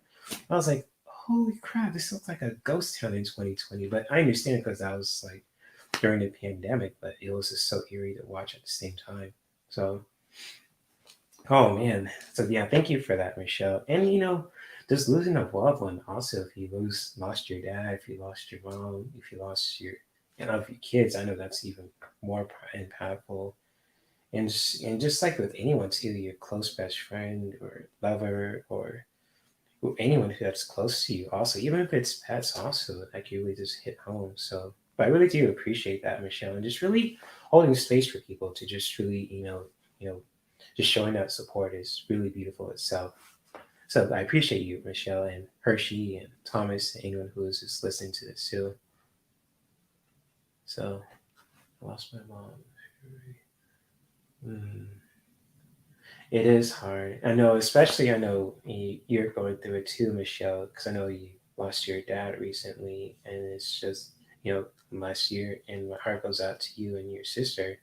I was like, holy crap, this looks like a ghost town in 2020. But I understand because I was like during the pandemic, but it was just so eerie to watch at the same time. So oh man. So yeah, thank you for that, Michelle. And just losing a loved one also, if you lost your dad, if you lost your mom, if you lost if your kids, I know that's even more impactful. And just like with anyone too, your close best friend or lover or anyone who that's close to you also, even if it's pets also, like you really just hit home. So but I really do appreciate that, Michelle, and just really holding space for people to just really, you know, just showing that support is really beautiful itself. So I appreciate you, Michelle, and Hershey and Thomas, and anyone who is just listening to this too. So I lost my mom. Mm. It is hard. I know, especially I know you're going through it too, Michelle, because I know you lost your dad recently, and it's just last year, and my heart goes out to you and your sister.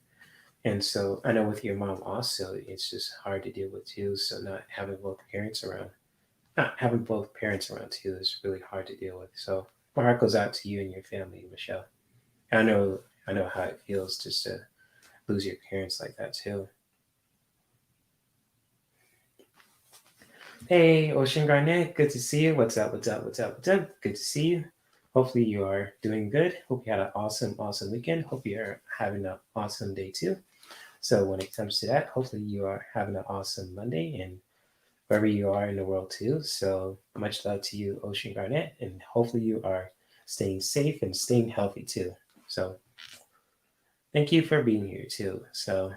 And so I know with your mom also, it's just hard to deal with too. So not having both parents around too is really hard to deal with. So my heart goes out to you and your family, Michelle. I know how it feels just to lose your parents like that too. Hey, Ocean Garnett, good to see you. What's up? What's up? What's up? What's up? Good to see you. Hopefully you are doing good. Hope you had an awesome, awesome weekend. Hope you are having an awesome day too. So when it comes to that, hopefully you are having an awesome Monday and wherever you are in the world too. So much love to you, Ocean Garnett, and hopefully you are staying safe and staying healthy too. So thank you for being here too. So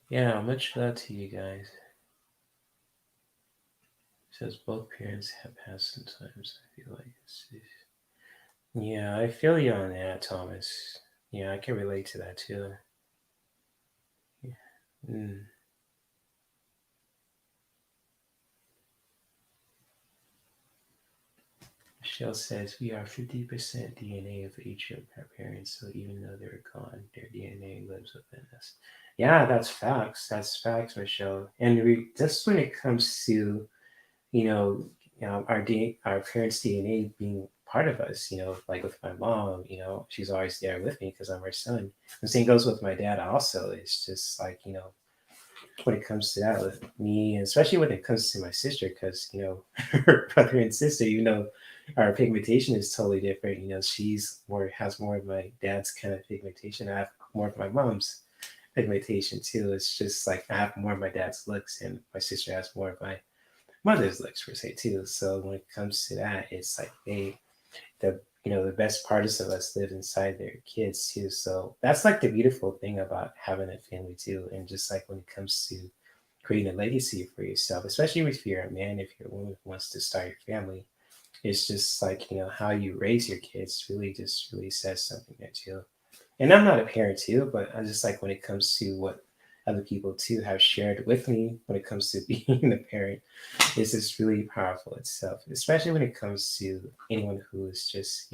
yeah, much love to you guys. Says both parents have passed sometimes. I feel like yeah, I feel you on that, Thomas. Yeah, I can relate to that too. Yeah. Mm. Michelle says we are 50% DNA of each of our parents, so even though they're gone, their DNA lives within us. Yeah, that's facts. That's facts, Michelle. And just when it comes to you know, our parents' DNA being part of us. Like with my mom, she's always there with me because I'm her son. The same goes with my dad. Also, it's just like when it comes to that with me, and especially when it comes to my sister, because her brother and sister, our pigmentation is totally different. She's more has more of my dad's kind of pigmentation. I have more of my mom's pigmentation too. It's just like I have more of my dad's looks, and my sister has more of my mother's looks per se too. So when it comes to that, it's like the best parts of us live inside their kids too. So that's like the beautiful thing about having a family too. And just like when it comes to creating a legacy for yourself, especially if you're a man, if you're a woman who wants to start your family, it's just like how you raise your kids really just really says something there too. And I'm not a parent too, but I just like when it comes to what other people too have shared with me when it comes to being a parent, it's just really powerful itself, especially when it comes to anyone who is just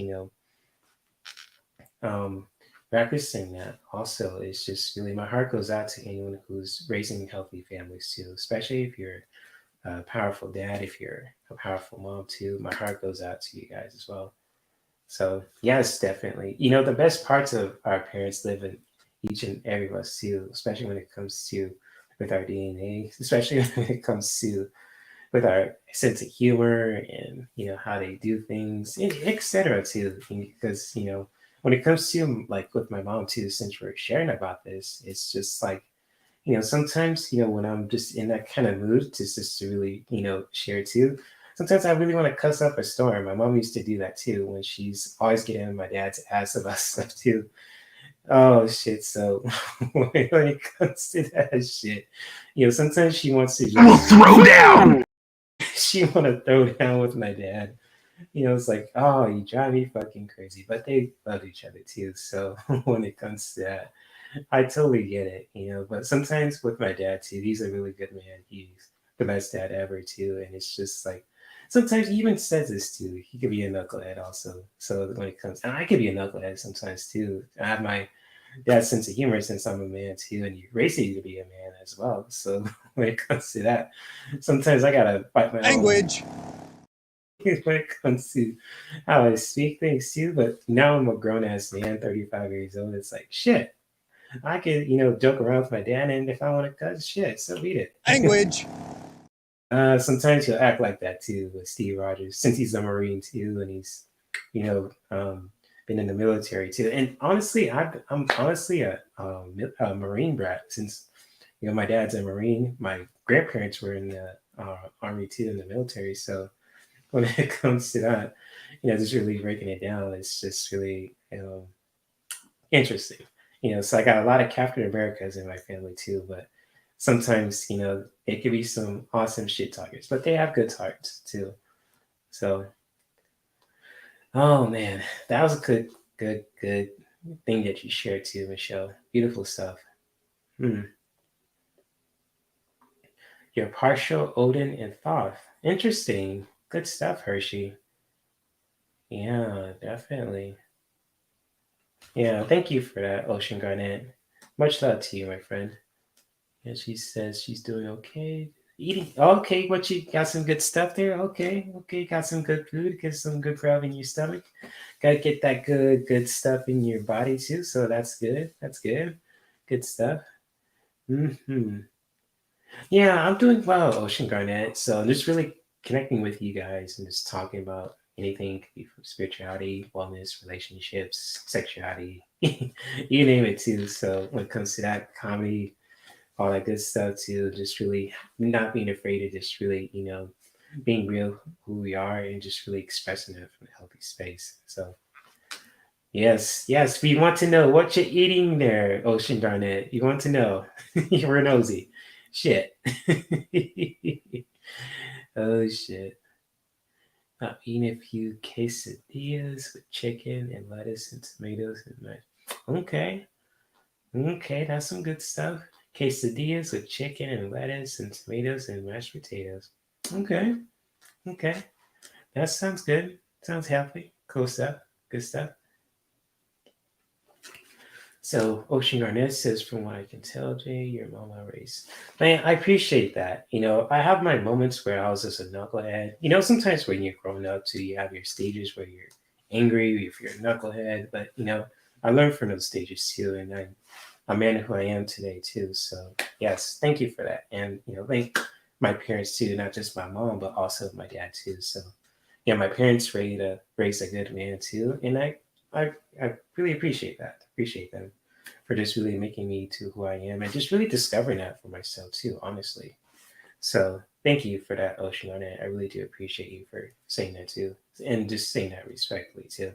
um practicing that. Also, it's just really my heart goes out to anyone who's raising healthy families too, especially if you're a powerful dad, if you're a powerful mom too. My heart goes out to you guys as well. So yes, definitely. The best parts of our parents live in each and every of us too, especially when it comes to with our DNA, especially when it comes to with our sense of humor and how they do things, etc. too. Because when it comes to like with my mom too, since we're sharing about this, it's just like sometimes when I'm just in that kind of mood to really share too. Sometimes I really want to cuss up a storm. My mom used to do that too when she's always getting on my dad's ass about stuff too. Oh shit! So when it comes to that shit, sometimes she wants to I will just throw down. she want to throw down with my dad. It's like, oh, you drive me fucking crazy. But they love each other too. So when it comes to that, I totally get it. But sometimes with my dad too, he's a really good man. He's the best dad ever too, and it's just like sometimes he even says this too. He could be a knucklehead also. So when it comes, and I could be a knucklehead sometimes too. I have my dad's sense of humor since I'm a man too, and you raised you to be a man as well. So when it comes to that, sometimes I gotta bite my own Language. when it comes to how I speak things too. But now I'm a grown ass man, 35 years old. It's like shit. I could, joke around with my dad, and if I want to cut shit, so beat it. Language. Sometimes he'll act like that too with Steve Rogers, since he's a Marine too, and he's, you know, um, been in the military too. And honestly, I'm honestly a Marine brat since my dad's a Marine. My grandparents were in the army too, in the military. So when it comes to that, just really breaking it down, it's just really interesting. So I got a lot of Captain Americas in my family too, but sometimes, it could be some awesome shit talkers, but they have good hearts too. So, oh man, that was a good thing that you shared too, Michelle. Beautiful stuff. Hmm. Your partial Odin and Thoth. Interesting. Good stuff, Hershey. Yeah, definitely. Yeah, thank you for that, Ocean Garnet. Much love to you, my friend. And she says she's doing okay. Eating okay, what you got some good stuff there? Okay, okay, got some good food, get some good grub in your stomach. Gotta get that good stuff in your body too. So that's good. That's good. Good stuff. Hmm. Yeah, I'm doing well, Ocean Garnet. So I'm just really connecting with you guys and just talking about anything, could be from spirituality, wellness, relationships, sexuality, you name it too. So when it comes to that, comedy, all that good stuff too. Just really not being afraid of just really, being real who we are and just really expressing it from a healthy space. So yes, we want to know what you're eating there, Ocean Garnet. You want to know. You're nosy. Shit. Oh shit. I'm eating a few quesadillas with chicken and lettuce and tomatoes and mash. Okay. Okay, that's some good stuff. Quesadillas with chicken and lettuce and tomatoes and mashed potatoes. Okay, okay. That sounds good. Sounds healthy. Cool stuff. Good stuff. So Ocean Garnet says, from what I can tell, Jay, your mama race. Man, I appreciate that. I have my moments where I was just a knucklehead. Sometimes when you're growing up too, you have your stages where you're angry, if you're a knucklehead. But I learned from those stages too, and I'm a man who I am today too. So yes, thank you for that, and thank my parents too, not just my mom, but also my dad too. So yeah, my parents raised a good man too, and I really appreciate that. Appreciate them for just really making me to who I am, and just really discovering that for myself too. Honestly, so thank you for that, Ocean. On it, I really do appreciate you for saying that too, and just saying that respectfully too.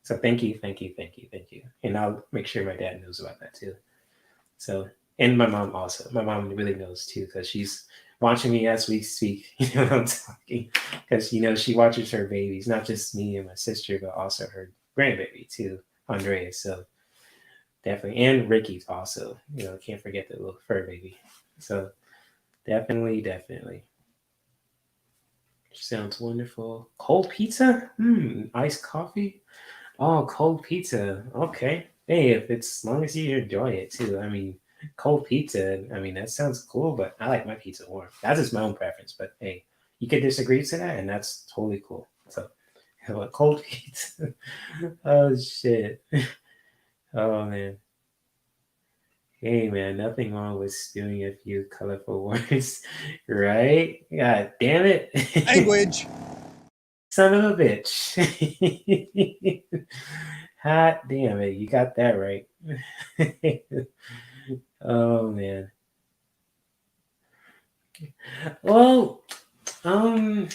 So thank you, thank you, thank you, thank you, and I'll make sure my dad knows about that too. So, and my mom also. My mom really knows too because she's watching me as we speak. I'm talking because she watches her babies, not just me and my sister, but also her grandbaby too, Andrea. So definitely, and Ricky's also. Can't forget the little fur baby. So definitely. Sounds wonderful. Cold pizza? Iced coffee? Oh, cold pizza. Okay. Hey, if it's as long as you enjoy it too. I mean, cold pizza. I mean, that sounds cool, but I like my pizza warm. That's just my own preference. But hey, you could disagree to that, and that's totally cool. So, cold pizza. Oh shit. Oh man. Hey man, nothing wrong with spewing a few colorful words, right? God damn it. Language. Son of a bitch. Hot damn it, you got that right. Oh man. Well, um,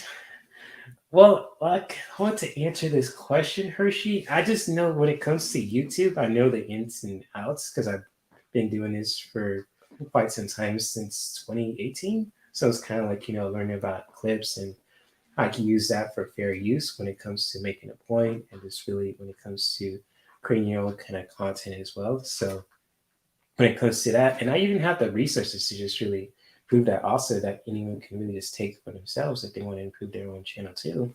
Well, like, I want to answer this question, Hershey. I just know when it comes to YouTube, I know the ins and outs because I've been doing this for quite some time since 2018. So it's kind of like, learning about clips and I can use that for fair use when it comes to making a point and just really when it comes to creating your own kind of content as well. So when it comes to that, and I even have the resources to just really prove that also that anyone can really just take for themselves if they want to improve their own channel too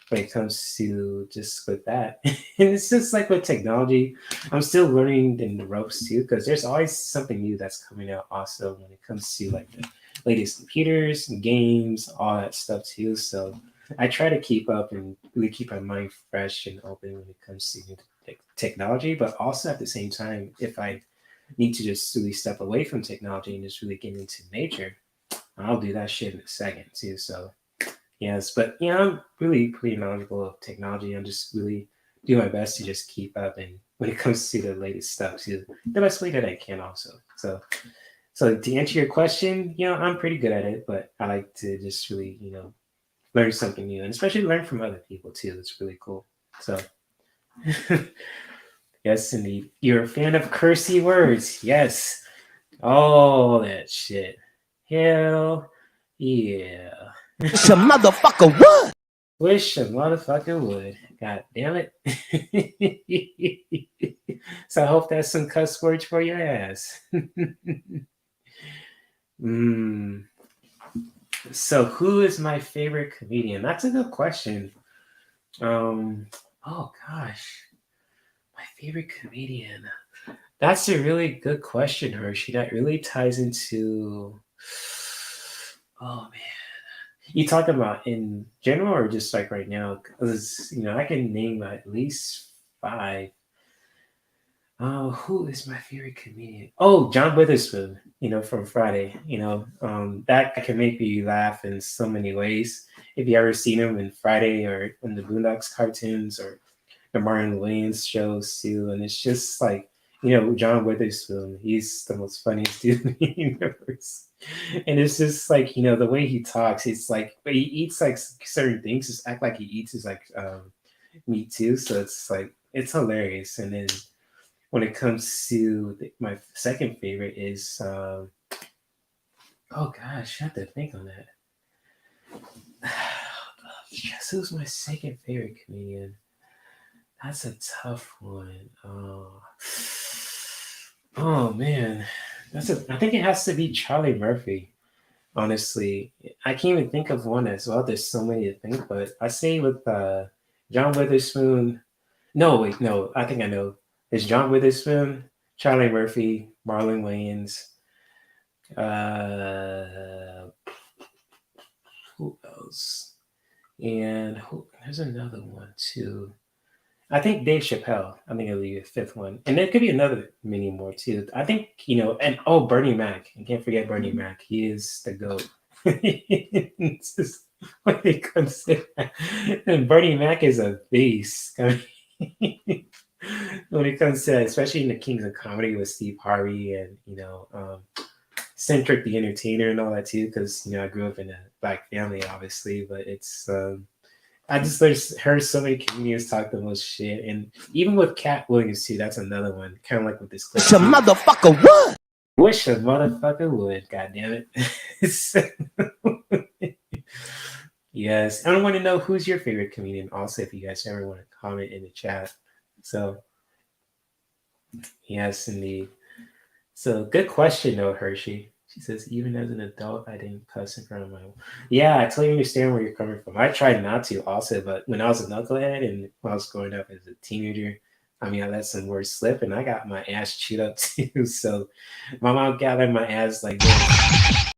when it comes to just with that. And it's just like with technology, I'm still learning in the ropes too, because there's always something new that's coming out also when it comes to like the latest computers and games, all that stuff too. So I try to keep up and really keep my mind fresh and open when it comes to new technology, but also at the same time, if I need to just really step away from technology and just really get into nature, I'll do that shit in a second too. So yes, but I'm really pretty knowledgeable of technology. I'm just really do my best to just keep up and when it comes to the latest stuff too, the best way that I can also. So to answer your question, I'm pretty good at it, but I like to just really, learn something new and especially learn from other people too. It's really cool. So yes, indeed. You're a fan of cursey words. Yes. All that shit. Hell yeah. Some motherfucker what? Wish a motherfucker would. God damn it. So I hope that's some cuss words for your ass. mm. So who is my favorite comedian? That's a good question. Um oh gosh. My favorite comedian. That's a really good question, Hershey. That really ties into oh man. You talking about in general or just like right now? Because I can name at least five. Oh, who is my favorite comedian? Oh, John Witherspoon. From Friday. That can make me laugh in so many ways. If you ever seen him in Friday or in the Boondocks cartoons or the Martin Wayans shows too, and it's just like John Witherspoon. He's the most funniest dude in the universe, and it's just like the way he talks. It's like but he eats like certain things, just act like he eats his like meat too. So it's like it's hilarious. And then when it comes to my second favorite is oh gosh, I have to think on that. Yes, who's my second favorite comedian? That's a tough one. Oh man, I think it has to be Charlie Murphy. Honestly, I can't even think of one as well. There's so many to think, but I say with John Witherspoon. No, wait, no. I think I know. It's John Witherspoon, Charlie Murphy, Marlon Wayans. Uh, who else? And there's another one too. I think Dave Chappelle. I think it'll be the fifth one, and there could be another many more too. I think and Bernie Mac. I can't forget Bernie Mac. He is the goat. It's just when it comes to that. And Bernie Mac is a beast. I mean, when it comes to especially in the Kings of Comedy with Steve Harvey and Centric the Entertainer and all that too, because I grew up in a black family, obviously, but it's I just heard so many comedians talk the most shit, and even with Cat Williams too. That's another one, kind of like with this clip. Some motherfucker what? Wish a motherfucker would. God damn it. So, yes, I want to know who's your favorite comedian. Also, if you guys ever want to comment in the chat. So yes, indeed. So good question though, Hershey. She says, even as an adult, I didn't cuss in front of my. Yeah, I totally understand where you're coming from. I tried not to also, but when I was a knucklehead and when I was growing up as a teenager, I mean, I let some words slip and I got my ass chewed up too. So my mom gathered my ass like this.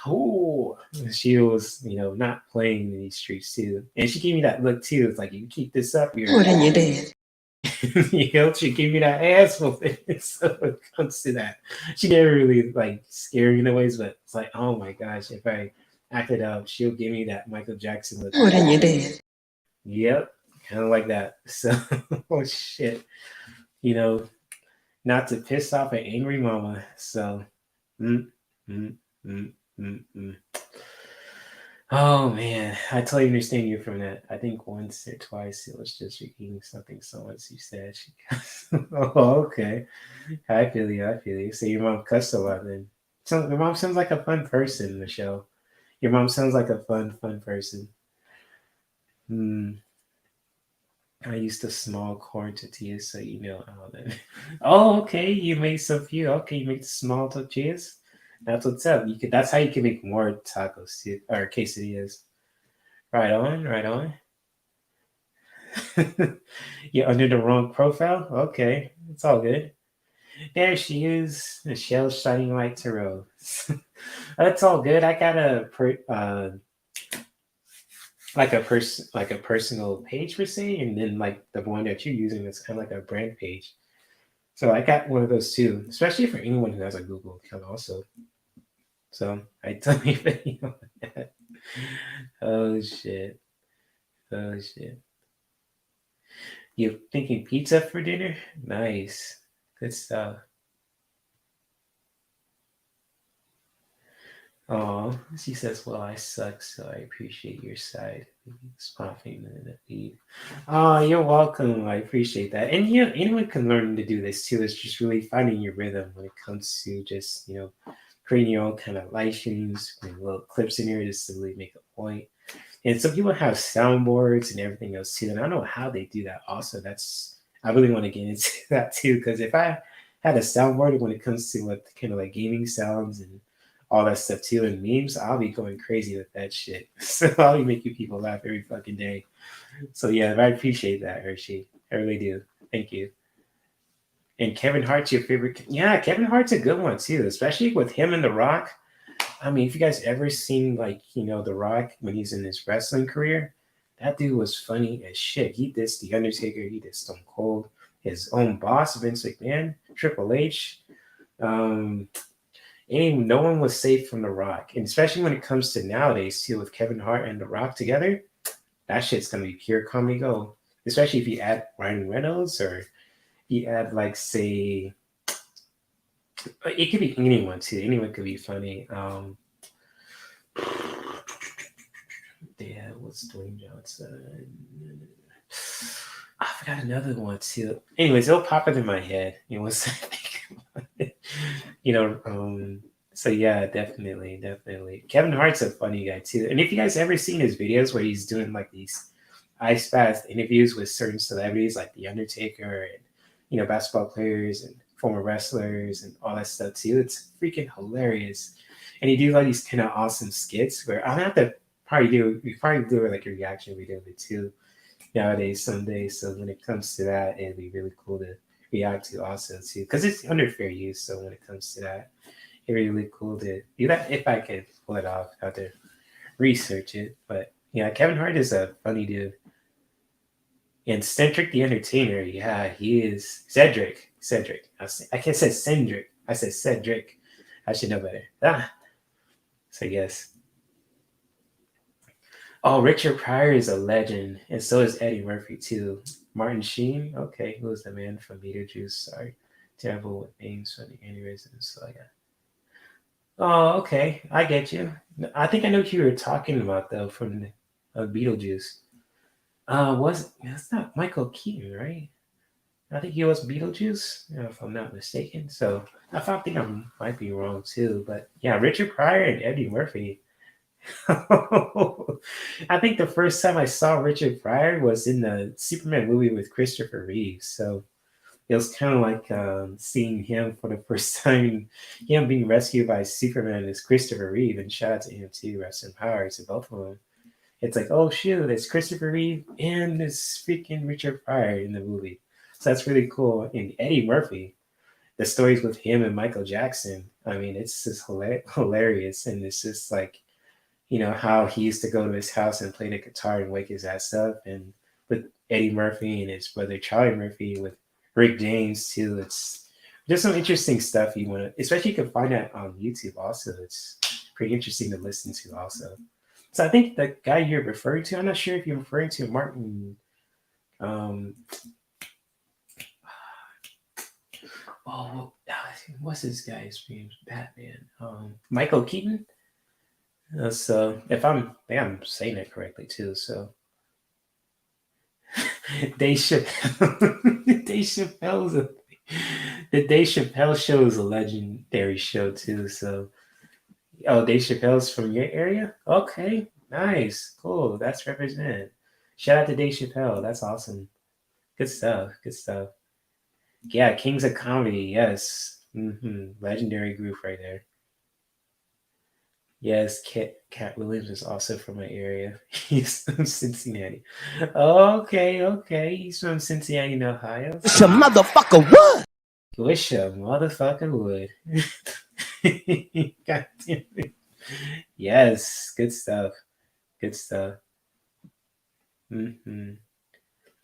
Oh, she was, not playing in these streets too. And she gave me that look too. It's like, you keep this up, you're. What are you doing? She gave me that ass whooping. So it comes to that, she never really like scare me in ways, but it's like, oh my gosh, if I acted up, she'll give me that Michael Jackson look. What are you doing? Yep, kind of like that. So, oh shit, not to piss off an angry mama. So, mm, mm, mm, mm, mm. Oh man, I totally understand you from that. I think once or twice it was just repeating something someone you said. She oh, okay. I feel you. I feel you. So your mom cussed a lot then. So your mom sounds like a fun person, Michelle. Your mom sounds like a fun person. Hmm. I used to small quantities, so you know how that. Oh, okay. You made some few. Okay, you make the small tortillas. That's what's up. You could. That's how you can make more tacos too, or quesadillas. Right on. Right on. You're under the wrong profile. Okay, it's all good. There she is, Michelle shining like tarot. That's all good. I got like a personal page per se, and then like the one that you're using is kind of like a brand page. So I got one of those too, especially for anyone who has a Google account also. So I tell you video on that. Oh shit. Oh shit. You thinking pizza for dinner? Nice. Good stuff. Oh, she says, "Well, I suck, so I appreciate your side." Spoffing in the feed. Oh, you're welcome. I appreciate that. And yeah, anyone can learn to do this too. It's just really finding your rhythm when it comes to just creating your own kind of live streams, putting little clips in here just to really make a point. And some people have soundboards and everything else too. And I don't know how they do that. Also, that's I really want to get into that too because if I had a soundboard when it comes to what kind of like gaming sounds and all that stuff too and memes, I'll be going crazy with that shit. So I'll be making people laugh every fucking day. So yeah, I appreciate that, Hershey. I really do. Thank you. And Kevin Hart's your favorite? Yeah, Kevin Hart's a good one too, especially with him and The Rock. I mean, if you guys ever seen like The Rock when he's in his wrestling career, that dude was funny as shit. He did The Undertaker, he did Stone Cold, his own boss Vince McMahon, Triple H. Um, no one was safe from The Rock, and especially when it comes to nowadays too, with Kevin Hart and The Rock together, that shit's gonna be pure comedy gold. Especially if you add Ryan Reynolds or you add like say, it could be anyone too. Anyone could be funny. Yeah, what's Dwayne Johnson? I forgot another one too. Anyways, it'll pop up in my head. Once I think about it. So yeah, definitely. Kevin Hart's a funny guy too. And if you guys ever seen his videos where he's doing like these ice bath interviews with certain celebrities like The Undertaker and basketball players and former wrestlers and all that stuff too, it's freaking hilarious. And he do like these kind of awesome skits where I'll have to probably do like a reaction video of it too nowadays someday. So when it comes to that, it'd be really cool to react to also too because it's under fair use. So when it comes to that, it'd be really cool to do that if I could pull it off. I have to research it, but yeah, Kevin Hart is a funny dude. And Cedric the Entertainer, yeah, he is Cedric. I can't say Cedric. I said Cedric. I should know better. So yes. Oh, Richard Pryor is a legend, and so is Eddie Murphy too. Martin Sheen, okay, who's the man from Beetlejuice? Sorry, terrible with names for the aneurysms. So yeah. Oh, okay, I get you. I think I know who you were talking about though from the, Beetlejuice. Was that's not Michael Keaton, right? I think he was Beetlejuice, if I'm not mistaken. So think I might be wrong too. But yeah, Richard Pryor and Eddie Murphy. I think the first time I saw Richard Pryor was in the Superman movie with Christopher Reeve. So it was kind of like seeing him for the first time, him being rescued by Superman as Christopher Reeve. And shout out to him too, rest in power to both of them. It's like, oh shoot, it's Christopher Reeve and this freaking Richard Pryor in the movie. So that's really cool. And Eddie Murphy, the stories with him and Michael Jackson. I mean, it's just hilarious. And it's just like, how he used to go to his house and play the guitar and wake his ass up. And with Eddie Murphy and his brother Charlie Murphy, with Rick James too. It's just some interesting stuff you want to, especially you can find that on YouTube also. It's pretty interesting to listen to also. So I think the guy you're referring to, I'm not sure if you're referring to Martin. Um, what's this guy's name? Batman. Michael Keaton. So if I think I'm saying it correctly too. So Dave Chappelle, Dave Chappelle's the Dave Chappelle show is a legendary show too. So oh, Dave Chappelle's from your area? Okay, nice, cool. That's represented. Shout out to Dave Chappelle. That's awesome. Good stuff. Good stuff. Yeah, Kings of Comedy. Yes. Legendary group right there. Yes, Cat Williams is also from my area. He's from Cincinnati. Okay, okay. He's from Cincinnati, Ohio. It's a motherfucker what? Wish a motherfucker would. God damn it. Yes, good stuff. Good stuff.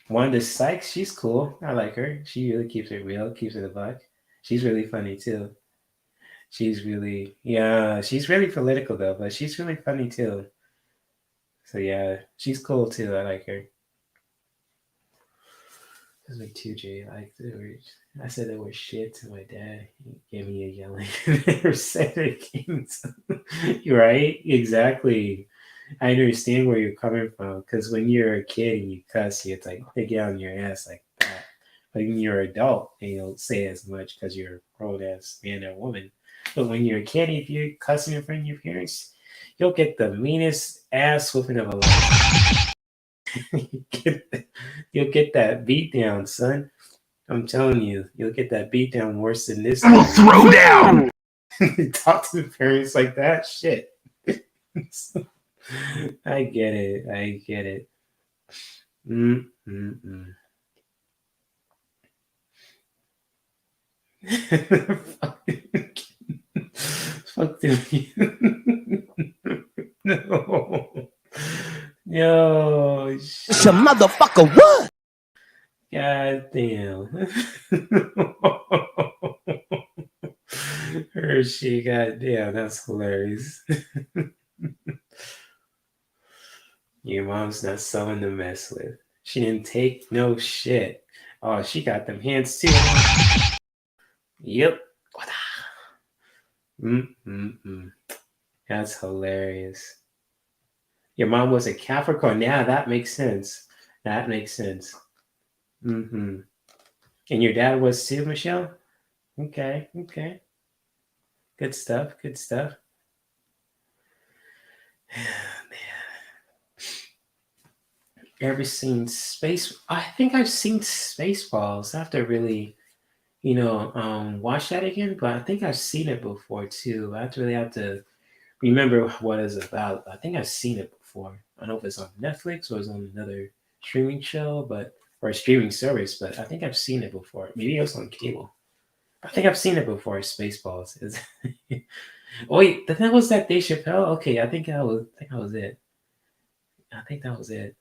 Wanda Sykes, she's cool. I like her. She really keeps it real, keeps it a buck. She's really funny too. She's really, yeah, she's really political though, but she's really funny too. So yeah, she's cool too. I like her. It was like 2J. I said the word shit to my dad. He gave me a yelling. Never said it again. You're right. Exactly. I understand where you're coming from because when you're a kid and you cuss, it's like they get on your ass like that. But when you're an adult and you don't say as much because you're a grown ass man or woman. But when you're a kid, if you're cussing in front of your parents, you'll get the meanest ass whooping of a life. You'll get that beat down, son. I'm telling you, you'll get that beat down worse than this. Throw down! Talk to the parents like that? Shit. I get it. I get it. Fuck you. No. Yo. It's a motherfucker what? God damn. Hershey, god damn, that's hilarious. Your mom's not someone to mess with. She didn't take no shit. Oh, she got them hands too. Yep. That's hilarious. Your mom was a Capricorn. Yeah, that makes sense. That makes sense. And your dad was too, Michelle? Okay, okay. Good stuff, good stuff. Man. Ever seen Space? I think I've seen Spaceballs. I have to really, watch that again, but I think I've seen it before too. I really have to remember what it's about. I think I've seen it before. I don't know if it's on Netflix or it's on another streaming show, or a streaming service, but I think I've seen it before. Maybe it was on cable. I think I've seen it before. Spaceballs. Oh, wait, that was that Dave Chappelle. Okay, I think that was it. I think that was it.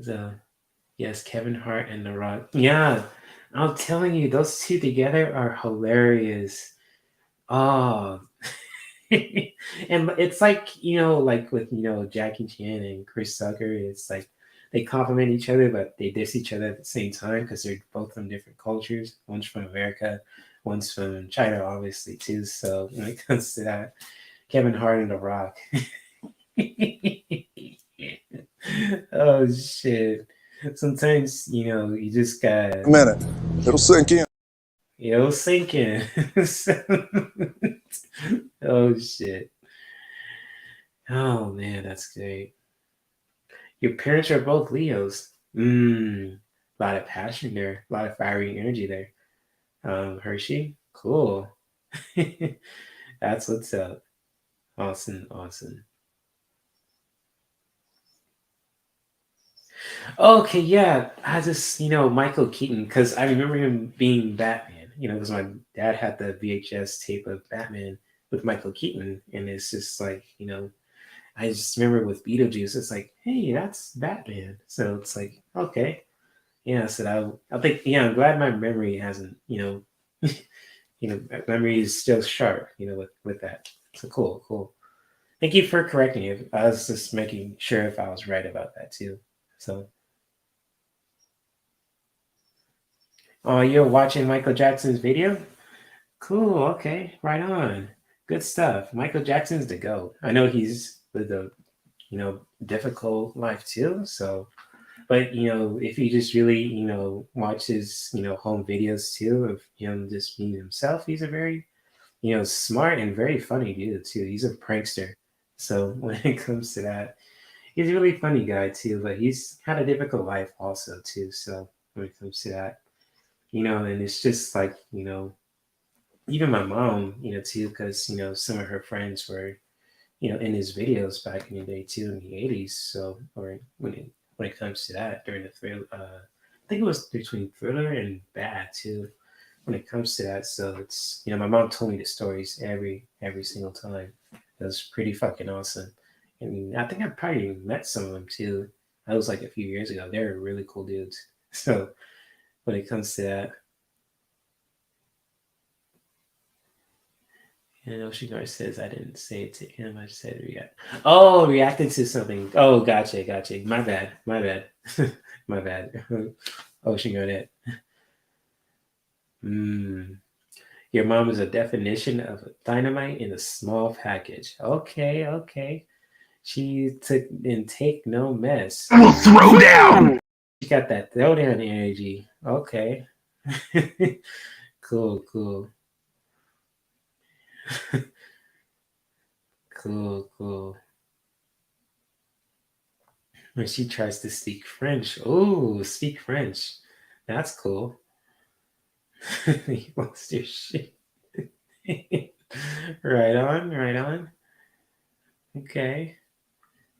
So yes, Kevin Hart and The Rock. Yeah, I'm telling you, those two together are hilarious. Oh, and it's like like with Jackie Chan and Chris Tucker, it's like they compliment each other, but they diss each other at the same time because they're both from different cultures. One's from America, one's from China, obviously too. So when it comes to that, Kevin Hart and The Rock. Oh shit! Sometimes you just got A minute. It'll sink in. it'll sink in. Oh shit! Oh man, that's great. Your parents are both Leos. A lot of passion there, a lot of fiery energy there. Hershey, cool. That's what's up. Awesome, awesome. Okay, yeah. I just, Michael Keaton, because I remember him being Batman, because my dad had the VHS tape of Batman with Michael Keaton. And it's just like, I just remember with Beetlejuice, it's like, hey, that's Batman. So it's like, okay. Yeah, so I think, yeah, I'm glad my memory hasn't, memory is still sharp, with that. So cool, cool. Thank you for correcting me. I was just making sure if I was right about that too. So. Oh, you're watching Michael Jackson's video? Cool. Okay. Right on. Good stuff. Michael Jackson's the GOAT. I know he's lived a difficult life too. So, but if you just really watch his home videos too of him just being himself, he's a very smart and very funny dude too. He's a prankster. So when it comes to that, he's a really funny guy too. But he's had a difficult life also too. So when it comes to that, and it's just like even my mom, too, because some of her friends were in his videos back in the day too, in the '80s. So, or when it comes to that, during the thrill, I think it was between Thriller and Bad too. When it comes to that, so it's my mom told me the stories every single time. It was pretty fucking awesome, and I think I probably met some of them too. That was like a few years ago. They're really cool dudes. So when it comes to that, and Oshigara says I didn't say it to him. I just said react. Oh, reacted to something. Oh, gotcha. My bad. My bad. Oshigara. Your mom is a definition of dynamite in a small package. Okay. She took and take no mess. Throw down. She got that throwdown energy. Okay. Cool. Cool. When she tries to speak French. Oh, speak French. That's cool. He lost your shit. Right on. Okay.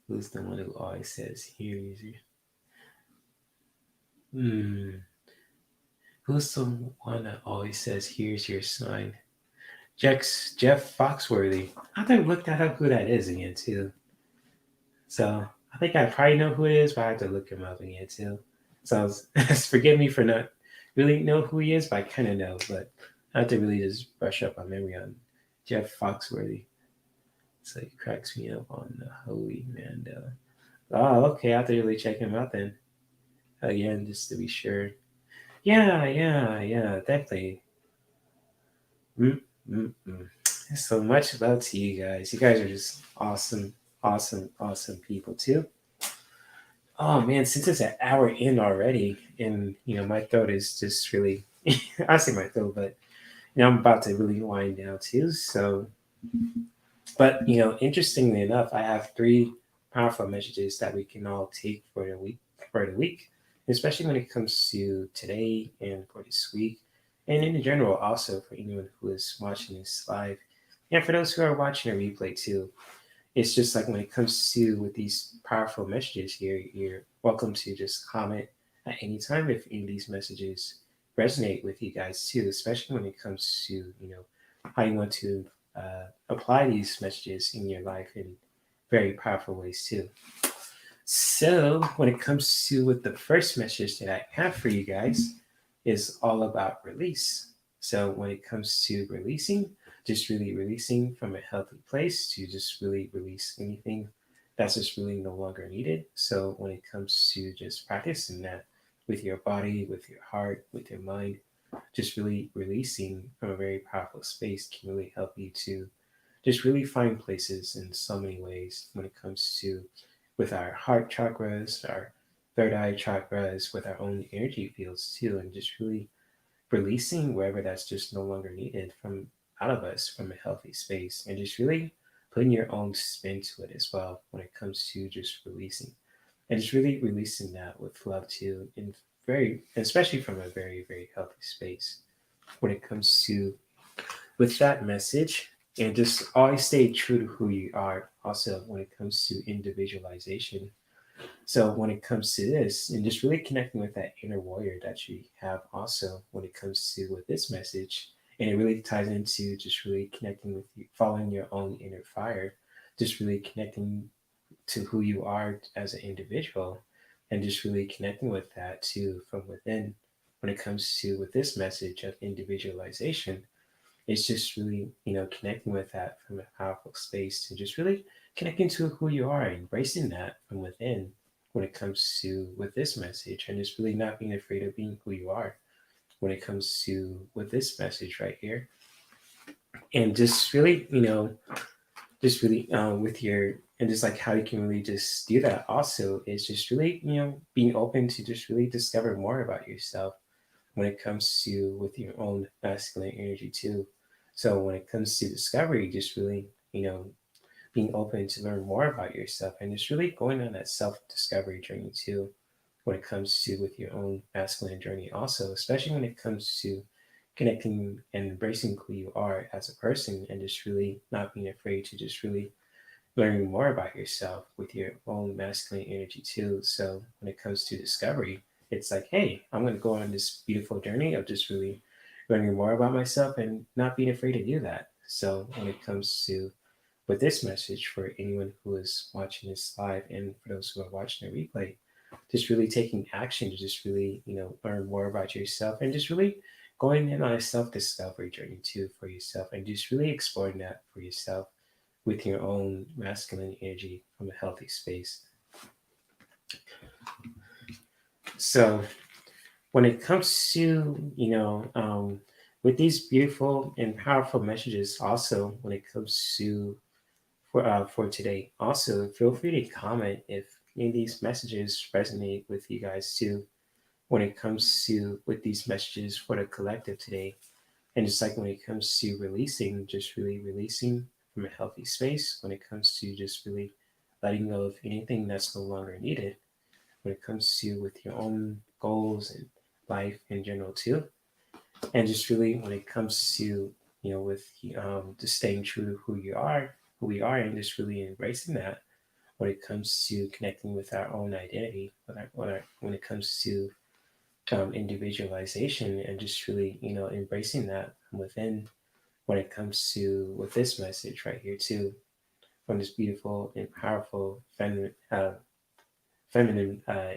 Who's the one who always says here easy? Who's the one that always says here's your sign? Jeff Foxworthy. I have to look that up who that is again too. So I think I probably know who it is, but I have to look him up again too. So forgive me for not really know who he is, but I kind of know. But I have to really just brush up my memory on Jeff Foxworthy. So he cracks me up on the Holy Mando. Oh, okay. I have to really check him out then. Again, just to be sure. Yeah, definitely. Mm. So much love to you guys. You guys are just awesome people too. Oh man, since it's an hour in already, and my throat is just really I say my throat, but I'm about to really wind down too. So, but interestingly enough, I have three powerful messages that we can all take for the week, especially when it comes to today and for this week, and in general also for anyone who is watching this live, and for those who are watching a replay too. It's just like when it comes to with these powerful messages here, you're welcome to just comment at any time if any of these messages resonate with you guys too, especially when it comes to how you want to apply these messages in your life in very powerful ways too. So when it comes to with the first message that I have for you guys is all about release. So when it comes to releasing, just really releasing from a healthy place to just really release anything that's just really no longer needed. So when it comes to just practicing that with your body, with your heart, with your mind, just really releasing from a very powerful space can really help you to just really find places in so many ways when it comes to with our heart chakras, our third eye chakras, with our own energy fields too, and just really releasing wherever that's just no longer needed from out of us from a healthy space, and just really putting your own spin to it as well when it comes to just releasing and just really releasing that with love too, and very especially from a very very healthy space when it comes to with that message, and just always stay true to who you are also when it comes to individualization. So when it comes to this and just really connecting with that inner warrior that you have also when it comes to with this message, and it really ties into just really connecting with you, following your own inner fire, just really connecting to who you are as an individual, and just really connecting with that too from within when it comes to with this message of individualization. It's just really connecting with that from a powerful space to just really connecting to who you are, embracing that from within when it comes to with this message, and just really not being afraid of being who you are when it comes to with this message right here. and just really, just really with your, and just like how you can really just do that also is just really, being open to just really discover more about yourself when it comes to with your own masculine energy too. So when it comes to discovery, just really, being open to learn more about yourself and just really going on that self-discovery journey too when it comes to with your own masculine journey also, especially when it comes to connecting and embracing who you are as a person and just really not being afraid to just really learning more about yourself with your own masculine energy too. So when it comes to discovery, it's like, hey, I'm going to go on this beautiful journey of just really learning more about myself and not being afraid to do that. So when it comes to with this message for anyone who is watching this live and for those who are watching the replay, just really taking action to just really, learn more about yourself and just really going in on a self-discovery journey too for yourself and just really exploring that for yourself with your own masculine energy from a healthy space. So when it comes to, with these beautiful and powerful messages, also when it comes to for today, also feel free to comment if any of these messages resonate with you guys too. When it comes to with these messages for the collective today, and just like when it comes to releasing, just really releasing from a healthy space, when it comes to just really letting go of anything that's no longer needed, when it comes to with your own goals and life in general too, and just really when it comes to with just staying true to who we are, and just really embracing that when it comes to connecting with our own identity, when it comes to individualization and just really embracing that within when it comes to with this message right here too from this beautiful and powerful feminine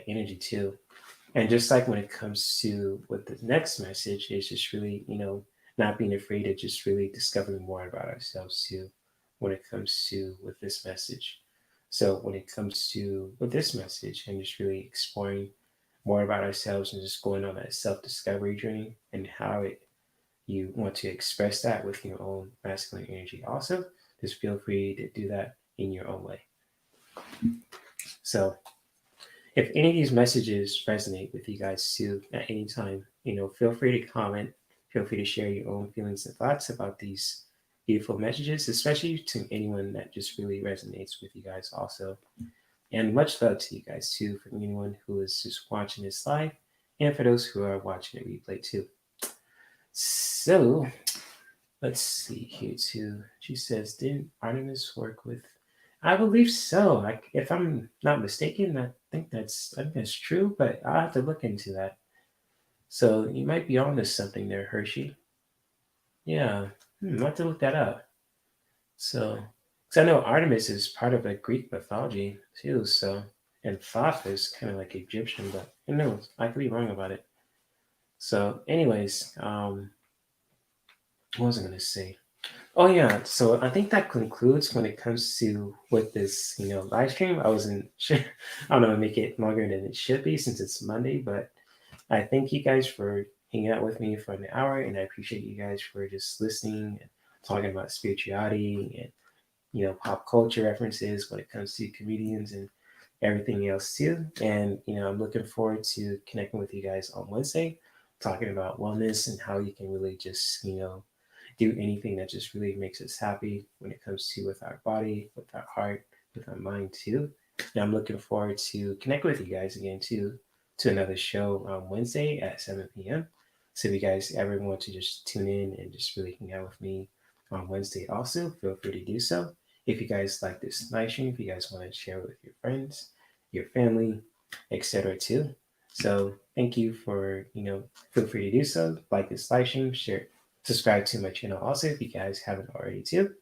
energy too. And just like when it comes to with the next message is just really not being afraid of just really discovering more about ourselves too when it comes to with this message. So when it comes to with this message and just really exploring more about ourselves and just going on that self-discovery journey and how it you want to express that with your own masculine energy also, just feel free to do that in your own way. So if any of these messages resonate with you guys too at any time, feel free to comment, feel free to share your own feelings and thoughts about these beautiful messages, especially to anyone that just really resonates with you guys also. And much love to you guys too, from anyone who is just watching this live and for those who are watching the replay too. So let's see here too. She says, didn't Artemis work with? I believe so. Like, if I'm not mistaken, I think that's true, but I'll have to look into that. So you might be on to something there, Hershey. Yeah, I'll have to look that up. So, because I know Artemis is part of the Greek mythology too. So, and Thoth is kind of like Egyptian, but who knows? I could be wrong about it. So, anyways, what was I going to say? Oh yeah, so I think that concludes when it comes to with this, live stream. I wasn't sure. I don't know, make it longer than it should be since it's Monday, but I thank you guys for hanging out with me for an hour, and I appreciate you guys for just listening and talking about spirituality and pop culture references when it comes to comedians and everything else too. And I'm looking forward to connecting with you guys on Wednesday, talking about wellness and how you can really just do anything that just really makes us happy when it comes to with our body, with our heart, with our mind too. And I'm looking forward to connect with you guys again too to another show on Wednesday at 7 p.m. So if you guys ever want to just tune in and just really hang out with me on Wednesday also, feel free to do so. If you guys like this live stream, if you guys want to share with your friends, your family, etc. too. So thank you for, feel free to do so. Like this live stream, share, subscribe to my channel also if you guys haven't already too,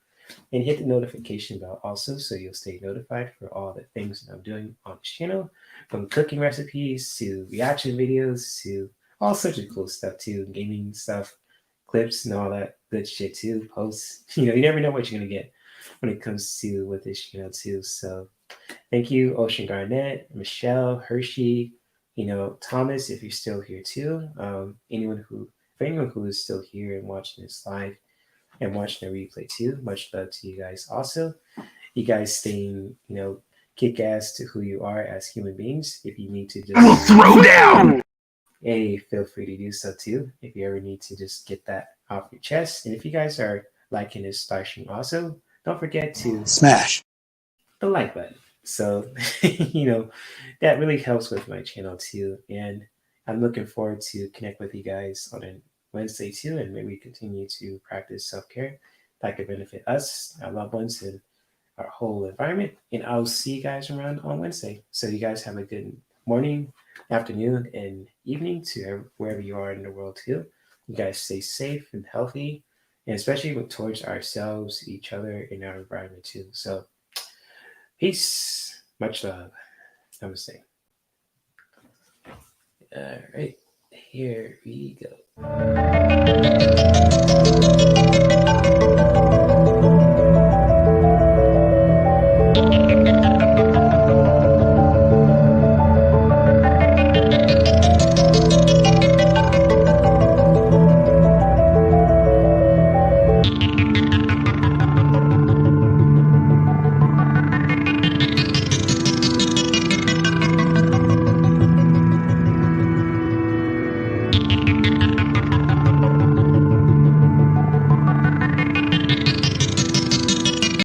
and hit the notification bell also so you'll stay notified for all the things that I'm doing on this channel, from cooking recipes to reaction videos to all sorts of cool stuff too, gaming stuff, clips and all that good shit too, posts. You never know what you're gonna get when it comes to with this channel too. So thank you, Ocean Garnett, Michelle, Hershey, Thomas, if you're still here too. For anyone who is still here and watching this live, and watching the replay too. Much love to you guys also. You guys staying, kick ass to who you are as human beings. If you need to just Throw down. hey, feel free to do so too. If you ever need to just get that off your chest. And if you guys are liking this live stream also, don't forget to Smash the like button. So, that really helps with my channel too. And I'm looking forward to connect with you guys on a Wednesday too, and maybe continue to practice self-care that could benefit us, our loved ones, and our whole environment. And I'll see you guys around on Wednesday. So you guys have a good morning, afternoon, and evening to wherever you are in the world too. You guys stay safe and healthy, and especially towards ourselves, each other, and our environment too. So peace, much love, namaste. All right, here we go.